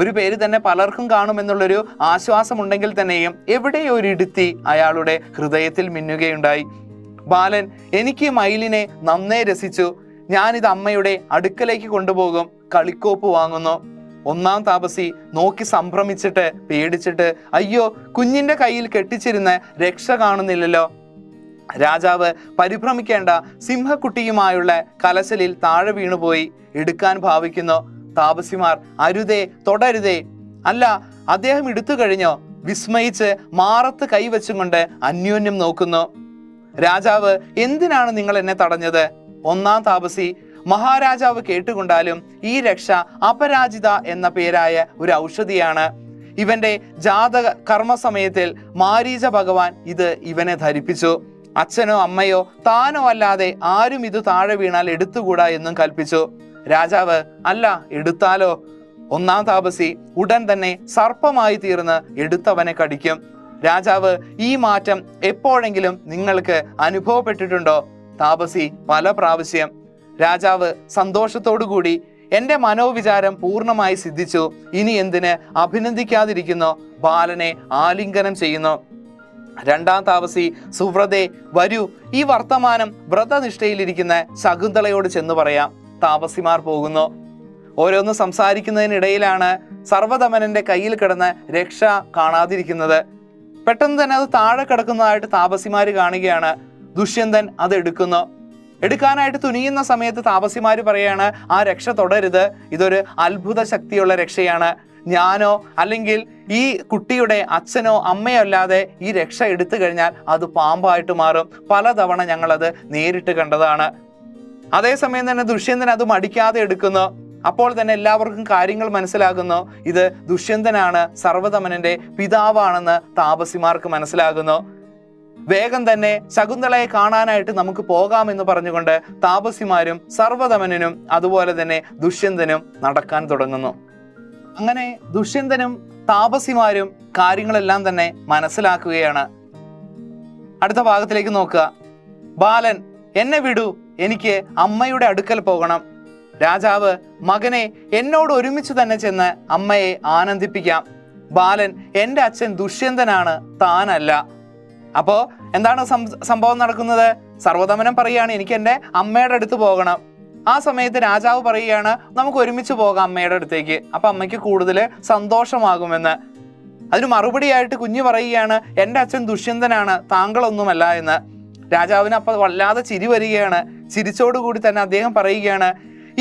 ഒരു പേര് തന്നെ പലർക്കും കാണുമെന്നുള്ളൊരു ആശ്വാസമുണ്ടെങ്കിൽ തന്നെയും എവിടെയോ ഒരു ഇടുത്തി അയാളുടെ ഹൃദയത്തിൽ മിന്നുകയുണ്ടായി. ബാലൻ, എനിക്ക് മയിലിനെ നന്നേ രസിച്ചു. ഞാനിത് അമ്മയുടെ അടുക്കലേക്ക് കൊണ്ടുപോകും. കളിക്കോപ്പ് വാങ്ങുന്നു. ഒന്നാം താപസി നോക്കി സംഭ്രമിച്ചിട്ട് പേടിച്ചിട്ട്, അയ്യോ, കുഞ്ഞിന്റെ കയ്യിൽ കെട്ടിച്ചിരുന്ന രക്ഷ കാണുന്നില്ലല്ലോ. രാജാവ് പരിഭ്രമിക്കേണ്ട, സിംഹക്കുട്ടിയുമായുള്ള കലശലിൽ താഴെ വീണുപോയി. എടുക്കാൻ ഭാവിക്കുന്നു. താപസിമാർ, അരുതേ, തൊടരുതേ. അല്ല, അദ്ദേഹം എടുത്തു കഴിഞ്ഞോ? വിസ്മയിച്ച് മാറത്ത് കൈവച്ചും കൊണ്ട് അന്യോന്യം നോക്കുന്നു. രാജാവ്, എന്തിനാണ് നിങ്ങൾ എന്നെ തടഞ്ഞത്? ഒന്നാം താപസി, മഹാരാജാവ് കേട്ടുകൊണ്ടാലും ഈ രക്ഷ അപരാജിത എന്ന പേരായ ഒരു ഔഷധിയാണ്. ഇവന്റെ ജാതക കർമ്മസമയത്തിൽ മാരീച ഭഗവാൻ ഇത് ഇവനെ ധരിപ്പിച്ചു. അച്ഛനോ അമ്മയോ താനോ അല്ലാതെ ആരും ഇത് താഴെ വീണാൽ എടുത്തുകൂടാ എന്നും കൽപ്പിച്ചു. രാജാവ്, അല്ല, എടുത്താലോ? ഒന്നാം താപസി ഉടൻ തന്നെ സർപ്പമായി തീർന്ന് എടുത്തവനെ കടിക്കും. രാജാവ്, ഈ മാറ്റം എപ്പോഴെങ്കിലും നിങ്ങൾക്ക് അനുഭവപ്പെട്ടിട്ടുണ്ടോ? താപസി, പല പ്രാവശ്യം. രാജാവ് സന്തോഷത്തോടുകൂടി, എന്റെ മനോവിചാരം പൂർണ്ണമായി സിദ്ധിച്ചു. ഇനി എന്തിന് അഭിനന്ദിക്കാതിരിക്കുന്നു? ബാലനെ ആലിംഗനം ചെയ്യുന്നു. രണ്ടാം താപസി, സുവ്രതേ, വരൂ, ഈ വർത്തമാനം വ്രതനിഷ്ഠയിലിരിക്കുന്ന ശകുന്തളയോട് ചെന്ന് പറയാം. താപസിമാർ പോകുന്നു. ഓരോന്ന് സംസാരിക്കുന്നതിനിടയിലാണ് സർവ്വധമനന്റെ കയ്യിൽ കിടന്ന് രക്ഷ കാണാതിരിക്കുന്നത്. പെട്ടെന്ന് തന്നെ അത് താഴെ കിടക്കുന്നതായിട്ട് താപസിമാര് കാണുകയാണ്. ദുഷ്യന്തൻ അത് എടുക്കുന്നു. എടുക്കാനായിട്ട് തുനിയുന്ന സമയത്ത് താപസിമാര് പറയാണ്, ആ രക്ഷ തൊടരുത്, ഇതൊരു അത്ഭുത ശക്തിയുള്ള രക്ഷയാണ്. ഞാനോ അല്ലെങ്കിൽ ഈ കുട്ടിയുടെ അച്ഛനോ അമ്മയോ അല്ലാതെ ഈ രക്ഷ എടുത്തു കഴിഞ്ഞാൽ അത് പാമ്പായിട്ട് മാറും. പലതവണ ഞങ്ങളത് നേരിട്ട് കണ്ടതാണ്. അതേസമയം തന്നെ ദുഷ്യന്തൻ അത് മടിക്കാതെ എടുക്കുന്നു. അപ്പോൾ തന്നെ എല്ലാവർക്കും കാര്യങ്ങൾ മനസ്സിലാകുന്നു. ഇത് ദുഷ്യന്തനാണ്, സർവ്വധമനന്റെ പിതാവാണെന്ന് താപസിമാർക്ക് മനസ്സിലാകുന്നു. വേഗം തന്നെ ശകുന്തളയെ കാണാനായിട്ട് നമുക്ക് പോകാമെന്ന് പറഞ്ഞുകൊണ്ട് താപസിമാരും സർവ്വധമനനും അതുപോലെ തന്നെ ദുഷ്യന്തനും നടക്കാൻ തുടങ്ങുന്നു. അങ്ങനെ ദുഷ്യന്തനും താപസിമാരും കാര്യങ്ങളെല്ലാം തന്നെ മനസ്സിലാക്കുകയാണ്. അടുത്ത ഭാഗത്തിലേക്ക് നോക്കുക. ബാലൻ, എന്നെ വിടൂ, എനിക്ക് അമ്മയുടെ അടുക്കൽ പോകണം. രാജാവ്, മകനെ, എന്നോട് ഒരുമിച്ച് തന്നെ ചെന്ന് അമ്മയെ ആനന്ദിപ്പിക്കാം. ബാലൻ, എൻ്റെ അച്ഛൻ ദുഷ്യന്തനാണ്, താനല്ല. അപ്പോ എന്താണ് സംഭവം നടക്കുന്നത്? സർവ്വധമനൻ പറയുകയാണ്, എനിക്ക് എൻ്റെ അമ്മയുടെ അടുത്ത് പോകണം. ആ സമയത്ത് രാജാവ് പറയുകയാണ്, നമുക്ക് ഒരുമിച്ച് പോകാം അമ്മയുടെ അടുത്തേക്ക്, അപ്പൊ അമ്മയ്ക്ക് കൂടുതൽ സന്തോഷമാകുമെന്ന്. അതിന് മറുപടിയായിട്ട് കുഞ്ഞ് പറയുകയാണ്, എൻ്റെ അച്ഛൻ ദുഷ്യന്തനാണ്, താങ്കളൊന്നുമല്ല എന്ന്. രാജാവിന് അപ്പൊ വല്ലാതെ ചിരി വരികയാണ്. ചിരിച്ചോടുകൂടി തന്നെ അദ്ദേഹം പറയുകയാണ്,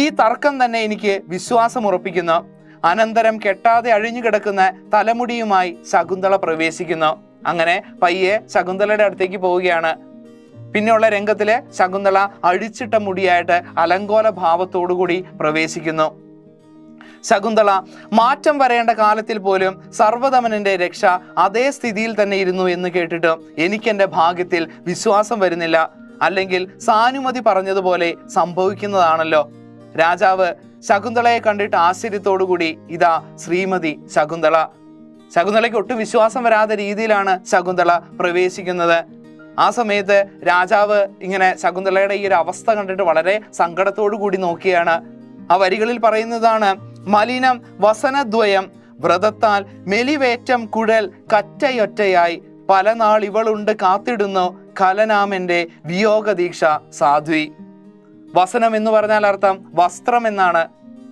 ഈ തർക്കം തന്നെ എനിക്ക് വിശ്വാസം ഉറപ്പിക്കുന്നു. അനന്തരം കെട്ടാതെ അഴിഞ്ഞു കിടക്കുന്ന തലമുടിയുമായി ശകുന്തള പ്രവേശിക്കുന്നു. അങ്ങനെ പയ്യെ ശകുന്തളയുടെ അടുത്തേക്ക് പോവുകയാണ്. പിന്നെയുള്ള രംഗത്തില് ശകുന്തള അഴിച്ചിട്ട മുടിയായിട്ട് അലങ്കോല ഭാവത്തോടുകൂടി പ്രവേശിക്കുന്നു. ശകുന്തള മാറ്റം വരേണ്ട കാലത്തിൽ പോലും സർവ്വധമനന്റെ രക്ഷ അതേ സ്ഥിതിയിൽ തന്നെ ഇരുന്നു എന്ന് കേട്ടിട്ട് എനിക്കെന്റെ ഭാഗ്യത്തിൽ വിശ്വാസം വരുന്നില്ല. അല്ലെങ്കിൽ സാനുമതി പറഞ്ഞതുപോലെ സംഭവിക്കുന്നതാണല്ലോ. രാജാവ് ശകുന്തളയെ കണ്ടിട്ട് ആശ്ചര്യത്തോടുകൂടി, ഇതാ ശ്രീമതി ശകുന്തള. ശകുന്തളയ്ക്ക് ഒട്ടും വിശ്വാസം വരാത്ത രീതിയിലാണ് ശകുന്തള പ്രവേശിക്കുന്നത്. ആ സമയത്ത് രാജാവ് ഇങ്ങനെ ശകുന്തളയുടെ ഈ ഒരു അവസ്ഥ കണ്ടിട്ട് വളരെ സങ്കടത്തോടു കൂടി നോക്കിയാണ്. ആ വരികളിൽ പറയുന്നതാണ്, മലിനം വസനദ്വയം വ്രതത്താൽ മെലിവേറ്റം കുഴൽ കറ്റയൊറ്റയായി പല നാൾ ഇവളുണ്ട് കാത്തിടുന്നു കലനാമെന്റെ വിയോഗ ദീക്ഷ സാധ്വി. വസനം എന്ന് പറഞ്ഞാൽ അർത്ഥം വസ്ത്രം എന്നാണ്.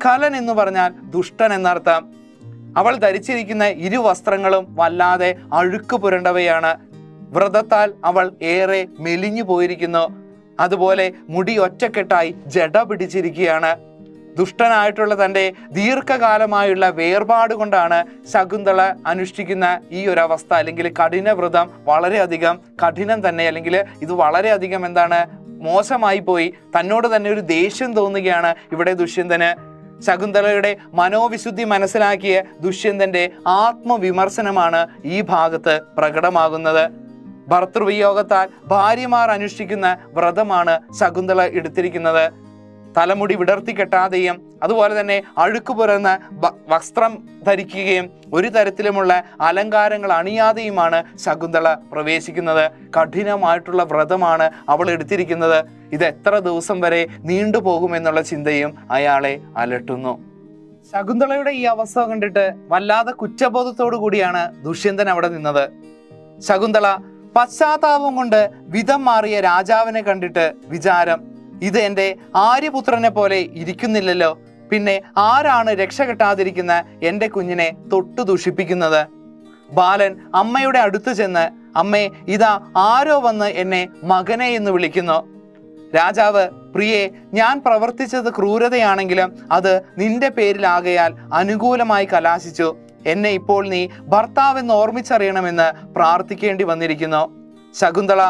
കലൻ എന്ന് പറഞ്ഞാൽ ദുഷ്ടൻ എന്നർത്ഥം. അവൾ ധരിച്ചിരിക്കുന്ന ഇരു വസ്ത്രങ്ങളും വല്ലാതെ അഴുക്ക് പുരണ്ടവയാണ്. വ്രതത്താൽ അവൾ ഏറെ മെലിഞ്ഞു പോയിരിക്കുന്നു. അതുപോലെ മുടി ഒറ്റക്കെട്ടായി ജട പിടിച്ചിരിക്കുകയാണ്. ദുഷ്ടനായിട്ടുള്ള തൻ്റെ ദീർഘകാലമായുള്ള വേർപാട് കൊണ്ടാണ് ശകുന്തള അനുഷ്ഠിക്കുന്ന ഈ ഒരു അവസ്ഥ, അല്ലെങ്കിൽ കഠിന വ്രതം വളരെയധികം കഠിനം തന്നെ, അല്ലെങ്കിൽ ഇത് വളരെയധികം എന്താണ് മോശമായി പോയി. തന്നോട് തന്നെ ഒരു ദേഷ്യം തോന്നുകയാണ് ഇവിടെ ദുഷ്യന്തന്. ശകുന്തളയുടെ മനോവിശുദ്ധി മനസ്സിലാക്കിയ ദുഷ്യന്തന്റെ ആത്മവിമർശനമാണ് ഈ ഭാഗത്ത് പ്രകടമാകുന്നത്. ഭർതൃവിയോഗത്താൽ ഭാര്യമാർ അനുഷ്ഠിക്കുന്ന വ്രതമാണ് ശകുന്തള എടുത്തിരിക്കുന്നത്. തലമുടി വിടർത്തി കെട്ടാതെയും അതുപോലെ തന്നെ അഴുക്ക് പുരന്ന വസ്ത്രം ധരിക്കുകയും ഒരു തരത്തിലുമുള്ള അലങ്കാരങ്ങൾ അണിയാതെയുമാണ് ശകുന്തള പ്രവേശിക്കുന്നത്. കഠിനമായിട്ടുള്ള വ്രതമാണ് അവൾ എടുത്തിരിക്കുന്നത്. ഇത് എത്ര ദിവസം വരെ നീണ്ടുപോകുമെന്നുള്ള ചിന്തയും അയാളെ അലട്ടുന്നു. ശകുന്തളയുടെ ഈ അവസ്ഥ കണ്ടിട്ട് വല്ലാതെ കുറ്റബോധത്തോടു കൂടിയാണ് ദുഷ്യന്തൻ അവിടെ നിന്നത്. ശകുന്തള പശ്ചാത്താപം കൊണ്ട് വിധം മാറിയ രാജാവിനെ കണ്ടിട്ട് വിചാരം, ഇത് എൻ്റെ ആര്യപുത്രനെ പോലെ ഇരിക്കുന്നില്ലല്ലോ, പിന്നെ ആരാണ് രക്ഷ കെട്ടാതിരിക്കുന്ന എൻ്റെ കുഞ്ഞിനെ തൊട്ടു ദുഷിപ്പിക്കുന്നത്? ബാലൻ അമ്മയുടെ അടുത്ത് ചെന്ന്, അമ്മേ, ഇതാ ആരോ വന്ന് എന്നെ മകനെ എന്ന് വിളിക്കുന്നു. രാജാവ്, പ്രിയേ, ഞാൻ പ്രവർത്തിച്ചത് ക്രൂരതയാണെങ്കിലും അത് നിന്റെ പേരിലാകയാൽ അനുകൂലമായി കലാശിച്ചു. എന്നെ ഇപ്പോൾ നീ ഭർത്താവെന്ന് ഓർമ്മിച്ചറിയണമെന്ന് പ്രാർത്ഥിക്കേണ്ടി വന്നിരിക്കുന്നു. ശകുന്തള,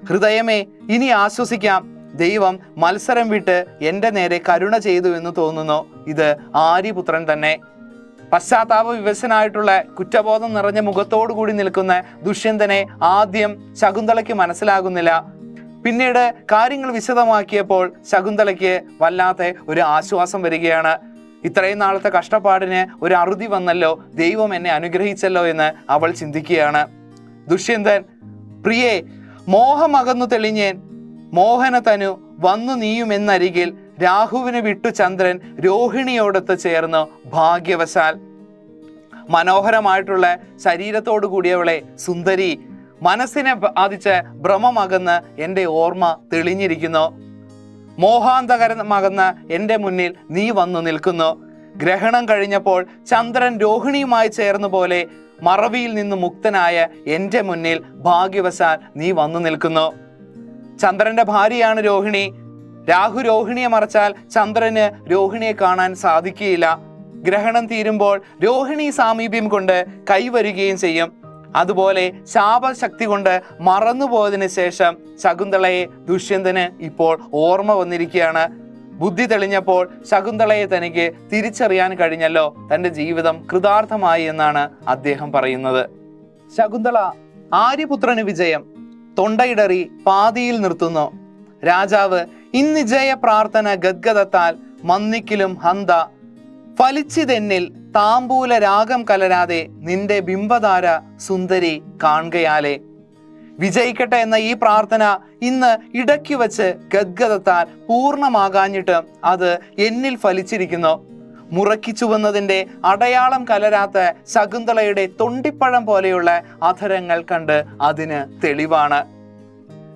ഹൃദയമേ, ഇനി ആശ്വസിക്കാം. ദൈവം മത്സരം വിട്ട് എൻ്റെ നേരെ കരുണ ചെയ്തു എന്ന് തോന്നുന്നു. ഇത് ആര്യപുത്രൻ തന്നെ. പശ്ചാത്താപ വിവശനായിട്ടുള്ള കുറ്റബോധം നിറഞ്ഞ മുഖത്തോടു കൂടി നിൽക്കുന്ന ദുഷ്യന്തനെ ആദ്യം ശകുന്തളയ്ക്ക് മനസ്സിലാകുന്നില്ല. പിന്നീട് കാര്യങ്ങൾ വിശദമാക്കിയപ്പോൾ ശകുന്തളയ്ക്ക് വല്ലാത്ത ഒരു ആശ്വാസം വരികയാണ്. ഇത്രയും നാളത്തെ കഷ്ടപ്പാടിന് ഒരു അറുതി വന്നല്ലോ, ദൈവം എന്നെ അനുഗ്രഹിച്ചല്ലോ എന്ന് അവൾ ചിന്തിക്കുകയാണ്. ദുഷ്യന്തൻ, പ്രിയേ, മോഹമകന്നു തെളിഞ്ഞേൻ മോഹന തനു വന്നു നീയുമെന്നരികിൽ രാഹുവിന് വിട്ടു ചന്ദ്രൻ രോഹിണിയോടൊത്ത് ചേർന്ന് ഭാഗ്യവശാൽ. മനോഹരമായിട്ടുള്ള ശരീരത്തോടു കൂടിയവളെ സുന്ദരി, മനസ്സിനെ ബാധിച്ച ഭ്രമമകന്ന് എൻ്റെ ഓർമ്മ തെളിഞ്ഞിരിക്കുന്നു. മോഹാന്തകരമകന്ന എൻ്റെ മുന്നിൽ നീ വന്നു നിൽക്കുന്നു. ഗ്രഹണം കഴിഞ്ഞപ്പോൾ ചന്ദ്രൻ രോഹിണിയുമായി ചേർന്ന പോലെ മറവിയിൽ നിന്ന് മുക്തനായ എൻ്റെ മുന്നിൽ ഭാഗ്യവശാൽ നീ വന്നു നിൽക്കുന്നു. ചന്ദ്രന്റെ ഭാര്യയാണ് രോഹിണി. രാഹു രോഹിണിയെ മറച്ചാൽ ചന്ദ്രന് രോഹിണിയെ കാണാൻ സാധിക്കുകയില്ല. ഗ്രഹണം തീരുമ്പോൾ രോഹിണി സാമീപ്യം കൊണ്ട് കൈവരുകയും ചെയ്യും. അതുപോലെ ശാപശക്തി കൊണ്ട് മറന്നുപോയതിനു ശേഷം ശകുന്തളയെ ദുഷ്യന്തന് ഇപ്പോൾ ഓർമ്മ വന്നിരിക്കുകയാണ്. ബുദ്ധി തെളിഞ്ഞപ്പോൾ ശകുന്തളയെ തനിക്ക് തിരിച്ചറിയാൻ കഴിഞ്ഞല്ലോ. തൻ്റെ ജീവിതം കൃതാർത്ഥമായി എന്നാണ് അദ്ദേഹം പറയുന്നത്. ശകുന്തള, ആര്യപുത്രന് വിജയം. തൊണ്ടയിടറി പാതിയിൽ നിർത്തുന്നു. രാജാവ് ഇന്നിജയ പ്രാർത്ഥന ഗദ്ഗതത്താൽ മന്നിക്കിലും ഹന്ത ഫലിച്ചിതെന്നിൽ താമ്പൂല രാഗം കലരാതെ നിന്റെ ബിംബധാര സുന്ദരി കാൺകയാലേ. വിജയിക്കട്ടെ എന്ന ഈ പ്രാർത്ഥന ഇന്ന് ഇടയ്ക്ക് വെച്ച് ഗദ്ഗതത്താൽ പൂർണ്ണമാകാഞ്ഞിട്ട് അത് എന്നിൽ ഫലിച്ചിരിക്കുന്നു. മുറക്കി ചുവന്നതിൻ്റെ അടയാളം കലരാത്ത ശകുന്തളയുടെ തൊണ്ടിപ്പഴം പോലെയുള്ള അധരങ്ങൾ കണ്ട് അതിന് തെളിവാണ്.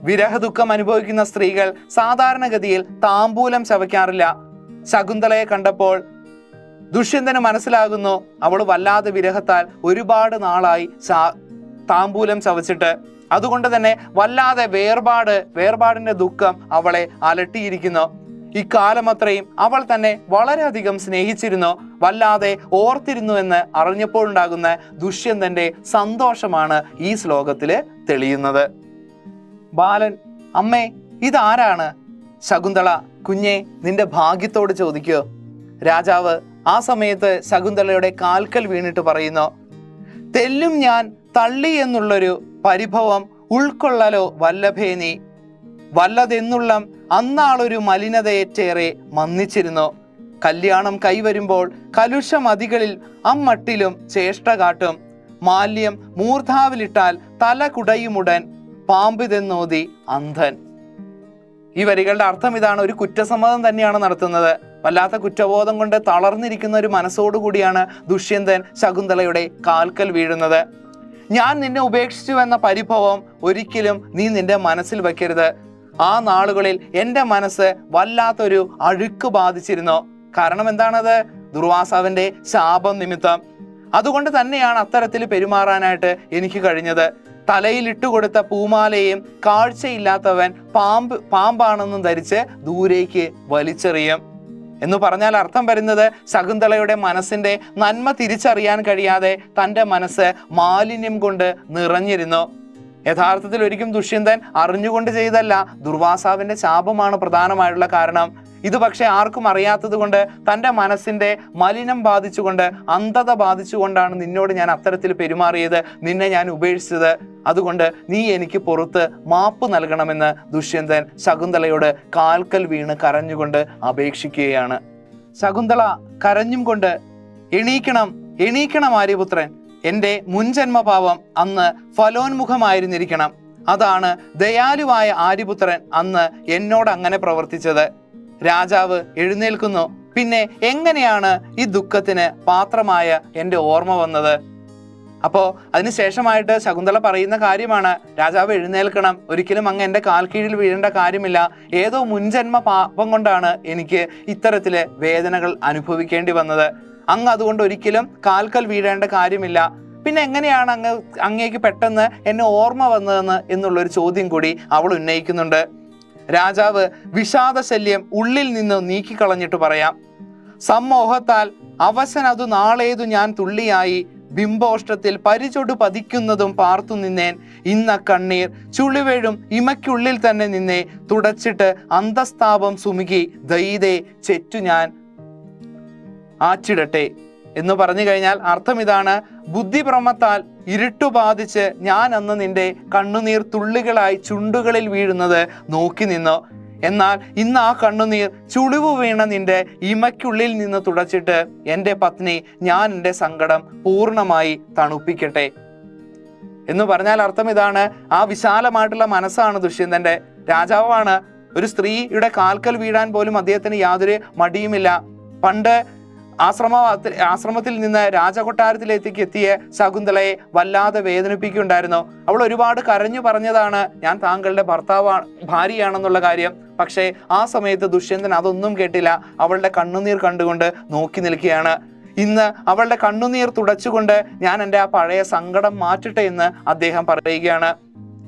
വിരഹദുഃഖം അനുഭവിക്കുന്ന സ്ത്രീകൾ സാധാരണഗതിയിൽ താമ്പൂലം ചവയ്ക്കാറില്ല. ശകുന്തളയെ കണ്ടപ്പോൾ ദുഷ്യന്തന് മനസ്സിലാകുന്നു അവൾ വല്ലാതെ വിരഹത്താൽ ഒരുപാട് നാളായി താമ്പൂലം ചവച്ചിട്ട്. അതുകൊണ്ട് തന്നെ വല്ലാതെ വേർപാടിന്റെ ദുഃഖം അവളെ അലട്ടിയിരിക്കുന്നു. ഇക്കാലം അത്രയും അവൾ തന്നെ വളരെയധികം സ്നേഹിച്ചിരുന്നു, വല്ലാതെ ഓർത്തിരുന്നു എന്ന് അറിഞ്ഞപ്പോഴുണ്ടാകുന്ന ദുഷ്യന്തന്റെ സന്തോഷമാണ് ഈ ശ്ലോകത്തില് തെളിയുന്നത്. ബാലൻ: അമ്മേ, ഇതാരാണ്? ശകുന്തള: കുഞ്ഞെ, നിന്റെ ഭാഗ്യത്തോട് ചോദിക്കോ. രാജാവ് ആ സമയത്ത് ശകുന്തളയുടെ കാൽക്കൽ വീണിട്ട് പറയുന്നു: തെല്ലും ഞാൻ തള്ളി എന്നുള്ളൊരു പരിഭവം ഉൾക്കൊള്ളലോ വല്ലഭേ നീ. വല്ലതെന്നുള്ള അന്നാളൊരു മലിനതയേറ്റേറെ മന്നിച്ചിരുന്നു. കല്യാണം കൈവരുമ്പോൾ കലുഷമതികളിൽ അമ്മട്ടിലും ചേഷ്ട കാട്ടും. മാല്യം മൂർധാവിലിട്ടാൽ തല കുടയുമുടൻ പാമ്പിതെന്നോതി അന്ധൻ. ഈ വരികളുടെ അർത്ഥം ഇതാണ്. ഒരു കുറ്റസമ്മതം തന്നെയാണ് നടത്തുന്നത്. വല്ലാത്ത കുറ്റബോധം കൊണ്ട് തളർന്നിരിക്കുന്ന ഒരു മനസ്സോടുകൂടിയാണ് ദുഷ്യന്തൻ ശകുന്തളയുടെ കാൽക്കൽ വീഴുന്നത്. ഞാൻ നിന്നെ ഉപേക്ഷിച്ചു എന്ന പരിഭവം ഒരിക്കലും നീ നിന്റെ മനസ്സിൽ വെക്കരുത്. ആ നാളുകളിൽ എൻ്റെ മനസ്സ് വല്ലാത്തൊരു അഴുക്ക് ബാധിച്ചിരുന്നു. കാരണം എന്താണത്? ദുർവാസാവിന്റെ ശാപം നിമിത്തം. അതുകൊണ്ട് തന്നെയാണ് അത്തരത്തിൽ പെരുമാറാനായിട്ട് എനിക്ക് കഴിഞ്ഞത്. തലയിൽ ഇട്ടുകൊടുത്ത പൂമാലയും കാഴ്ചയില്ലാത്തവൻ പാമ്പാണെന്നും ധരിച്ച് ദൂരേക്ക് വലിച്ചെറിയും എന്ന് പറഞ്ഞാൽ അർത്ഥം വരുന്നത് ശകുന്തളയുടെ മനസ്സിന്റെ നന്മ തിരിച്ചറിയാൻ കഴിയാതെ തൻ്റെ മനസ്സ് മാലിന്യം കൊണ്ട് നിറഞ്ഞിരുന്നു. യഥാർത്ഥത്തിൽ ഒരിക്കലും ദുഷ്യന്തൻ അറിഞ്ഞുകൊണ്ട് ചെയ്തല്ല, ദുർവാസാവിന്റെ ശാപമാണ് പ്രധാനമായിട്ടുള്ള കാരണം. ഇത് പക്ഷെ ആർക്കും അറിയാത്തത് കൊണ്ട് തൻ്റെ മനസ്സിന്റെ മലിനം ബാധിച്ചുകൊണ്ട്, അന്ധത ബാധിച്ചുകൊണ്ടാണ് നിന്നോട് ഞാൻ അത്തരത്തിൽ പെരുമാറിയത്, നിന്നെ ഞാൻ ഉപേക്ഷിച്ചത്. അതുകൊണ്ട് നീ എനിക്ക് പുറത്ത് മാപ്പ് നൽകണമെന്ന് ദുഷ്യന്തൻ ശകുന്തളയോട് കാൽക്കൽ വീണ് കരഞ്ഞുകൊണ്ട് അപേക്ഷിക്കുകയാണ്. ശകുന്തള കരഞ്ഞും കൊണ്ട്: എണീക്കണം, എണീക്കണം ആര്യപുത്രൻ. എൻ്റെ മുൻജന്മപാപം അന്ന് ഫലോന്മുഖമായിരുന്നിരിക്കണം. അതാണ് ദയാലുവായ ആര്യപുത്രൻ അന്ന് എന്നോട് അങ്ങനെ പ്രവർത്തിച്ചത്. രാജാവ് എഴുന്നേൽക്കുന്നു. പിന്നെ എങ്ങനെയാണ് ഈ ദുഃഖത്തിന് പാത്രമായ എൻ്റെ ഓർമ്മ വന്നത്? അപ്പോൾ അതിനുശേഷമായിട്ട് ശകുന്തള പറയുന്ന കാര്യമാണ്: രാജാവ് എഴുന്നേൽക്കണം, ഒരിക്കലും അങ്ങ് എൻ്റെ കാൽ കീഴിൽ വീഴേണ്ട കാര്യമില്ല. ഏതോ മുൻജന്മ പാപം കൊണ്ടാണ് എനിക്ക് ഇത്തരത്തില് വേദനകൾ അനുഭവിക്കേണ്ടി വന്നത്. അങ്ങ് അതുകൊണ്ട് ഒരിക്കലും കാൽക്കൽ വീഴേണ്ട കാര്യമില്ല. പിന്നെ എങ്ങനെയാണ് അങ്ങേക്ക് പെട്ടെന്ന് എന്നെ ഓർമ്മ വന്നതെന്ന് എന്നുള്ളൊരു ചോദ്യം കൂടി അവൾ ഉന്നയിക്കുന്നുണ്ട്. രാജാവ് വിഷാദശല്യം ഉള്ളിൽ നിന്ന് നീക്കിക്കളഞ്ഞിട്ട് പറയാം: സമ്മോഹത്താൽ അവശനതു നാളേതു ഞാൻ തുള്ളിയായി ബിംബോഷ്ടത്തിൽ പരിചൊടു പതിക്കുന്നതും പാർത്തു നിന്നേൻ. ഇന്ന കണ്ണീർ ചുളിവേഴും ഇമയ്ക്കുള്ളിൽ തന്നെ നിന്നെ തുടച്ചിട്ട് അന്തസ്താപം സുമുകി ദൈതേ ചെറ്റു ഞാൻ ആച്ചിടട്ടെ എന്ന് പറഞ്ഞു കഴിഞ്ഞാൽ അർത്ഥം ഇതാണ്: ബുദ്ധിഭ്രമത്താൽ ഇരുട്ടു ബാധിച്ച് ഞാൻ അന്ന് നിന്റെ കണ്ണുനീർ തുള്ളികളായി ചുണ്ടുകളിൽ വീഴുന്നത് നോക്കി നിന്നു. എന്നാൽ ഇന്ന് ആ കണ്ണുനീർ ചുളിവു വീണ നിന്റെ ഇമയ്ക്കുള്ളിൽ നിന്ന് തുടച്ചിട്ട് എൻ്റെ പത്നി ഞാൻ എൻ്റെ സങ്കടം പൂർണ്ണമായി തണുപ്പിക്കട്ടെ എന്ന് പറഞ്ഞാൽ അർത്ഥം ഇതാണ്. ആ വിശാലമായിട്ടുള്ള മനസ്സാണ് ദുഷ്യന്തന്റെ. രാജാവാണ്. ഒരു സ്ത്രീയുടെ കാൽക്കൽ വീഴാൻ പോലും അദ്ദേഹത്തിന് യാതൊരു മടിയുമില്ല. പണ്ട് ആശ്രമത്തിൽ നിന്ന് രാജകൊട്ടാരത്തിലേക്ക് എത്തിയ ശകുന്തളയെ വല്ലാതെ വേദനിപ്പിക്കുകയുണ്ടായിരുന്നു. അവൾ ഒരുപാട് കരഞ്ഞു പറഞ്ഞതാണ് ഞാൻ താങ്കളുടെ ഭാര്യയാണെന്നുള്ള കാര്യം. പക്ഷേ ആ സമയത്ത് ദുഷ്യന്തൻ അതൊന്നും കേട്ടില്ല. അവളുടെ കണ്ണുനീർ കണ്ടുകൊണ്ട് നോക്കി നിൽക്കുകയാണ്. ഇന്ന് അവളുടെ കണ്ണുനീർ തുടച്ചുകൊണ്ട് ഞാൻ എൻ്റെ ആ പഴയ സങ്കടം മാറ്റട്ടെ എന്ന് അദ്ദേഹം പറയുകയാണ്.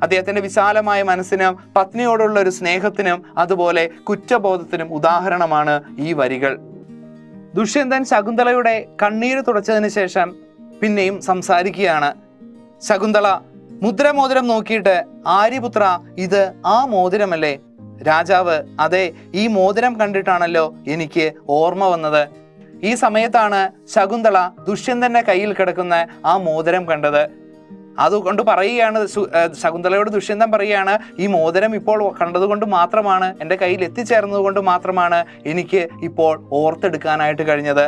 അദ്ദേഹത്തിന്റെ വിശാലമായ മനസ്സിനും പത്നിയോടുള്ള ഒരു സ്നേഹത്തിനും അതുപോലെ കുറ്റബോധത്തിനും ഉദാഹരണമാണ് ഈ വരികൾ. ദുഷ്യന്തൻ ശകുന്തളയുടെ കണ്ണീര് തുടച്ചതിന് ശേഷം പിന്നെയും സംസാരിക്കുകയാണ്. ശകുന്തള മുദ്രമോതിരം നോക്കിയിട്ട്: ആര്യപുത്ര, ഇത് ആ മോതിരമല്ലേ? രാജാവ്: അതെ, ഈ മോതിരം കണ്ടിട്ടാണല്ലോ എനിക്ക് ഓർമ്മ വന്നത്. ഈ സമയത്താണ് ശകുന്തള ദുഷ്യന്തന്റെ കയ്യിൽ കിടക്കുന്ന ആ മോതിരം കണ്ടത്. അതുകൊണ്ട് പറയുകയാണ് ശകുന്തളയോട് ദുഷ്യന്തൻ പറയുകയാണ്, ഈ മോതിരം ഇപ്പോൾ കണ്ടതുകൊണ്ട് മാത്രമാണ്, എൻ്റെ കയ്യിൽ എത്തിച്ചേർന്നത് കൊണ്ട് മാത്രമാണ് എനിക്ക് ഇപ്പോൾ ഓർത്തെടുക്കാനായിട്ട് കഴിഞ്ഞത്.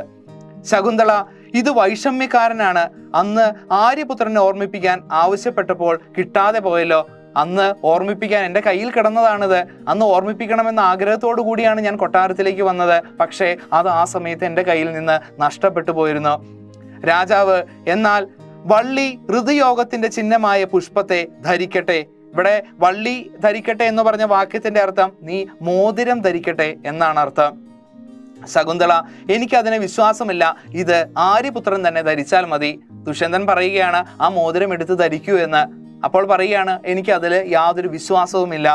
ശകുന്തള ഇത് വൈഷമ്യക്കാരനാണ്, അന്ന് ആര്യപുത്രനെ ഓർമ്മിപ്പിക്കാൻ ആവശ്യപ്പെട്ടപ്പോൾ കിട്ടാതെ പോയല്ലോ, അന്ന് ഓർമ്മിപ്പിക്കാൻ എൻ്റെ കയ്യിൽ കിടന്നതാണിത്, അന്ന് ഓർമ്മിപ്പിക്കണമെന്ന ആഗ്രഹത്തോടു കൂടിയാണ് ഞാൻ കൊട്ടാരത്തിലേക്ക് വന്നത്, പക്ഷേ അത് ആ സമയത്ത് എൻ്റെ കയ്യിൽ നിന്ന് നഷ്ടപ്പെട്ടു പോയിരുന്നു. രാജാവ് എന്നാൽ വള്ളി ഋതുയോഗത്തിന്റെ ചിഹ്നമായ പുഷ്പത്തെ ധരിക്കട്ടെ. ഇവിടെ വള്ളി ധരിക്കട്ടെ എന്ന് പറഞ്ഞ വാക്യത്തിന്റെ അർത്ഥം നീ മോതിരം ധരിക്കട്ടെ എന്നാണ് അർത്ഥം. ശകുന്തള എനിക്കതിനെ വിശ്വാസമില്ല, ഇത് ആര്യപുത്രൻ തന്നെ ധരിച്ചാൽ മതി. ദുഷ്യന്തൻ പറയുകയാണ് ആ മോതിരം എടുത്ത് ധരിക്കൂ എന്ന്. അപ്പോൾ പറയുകയാണ് എനിക്ക് അതിൽ യാതൊരു വിശ്വാസവുമില്ല.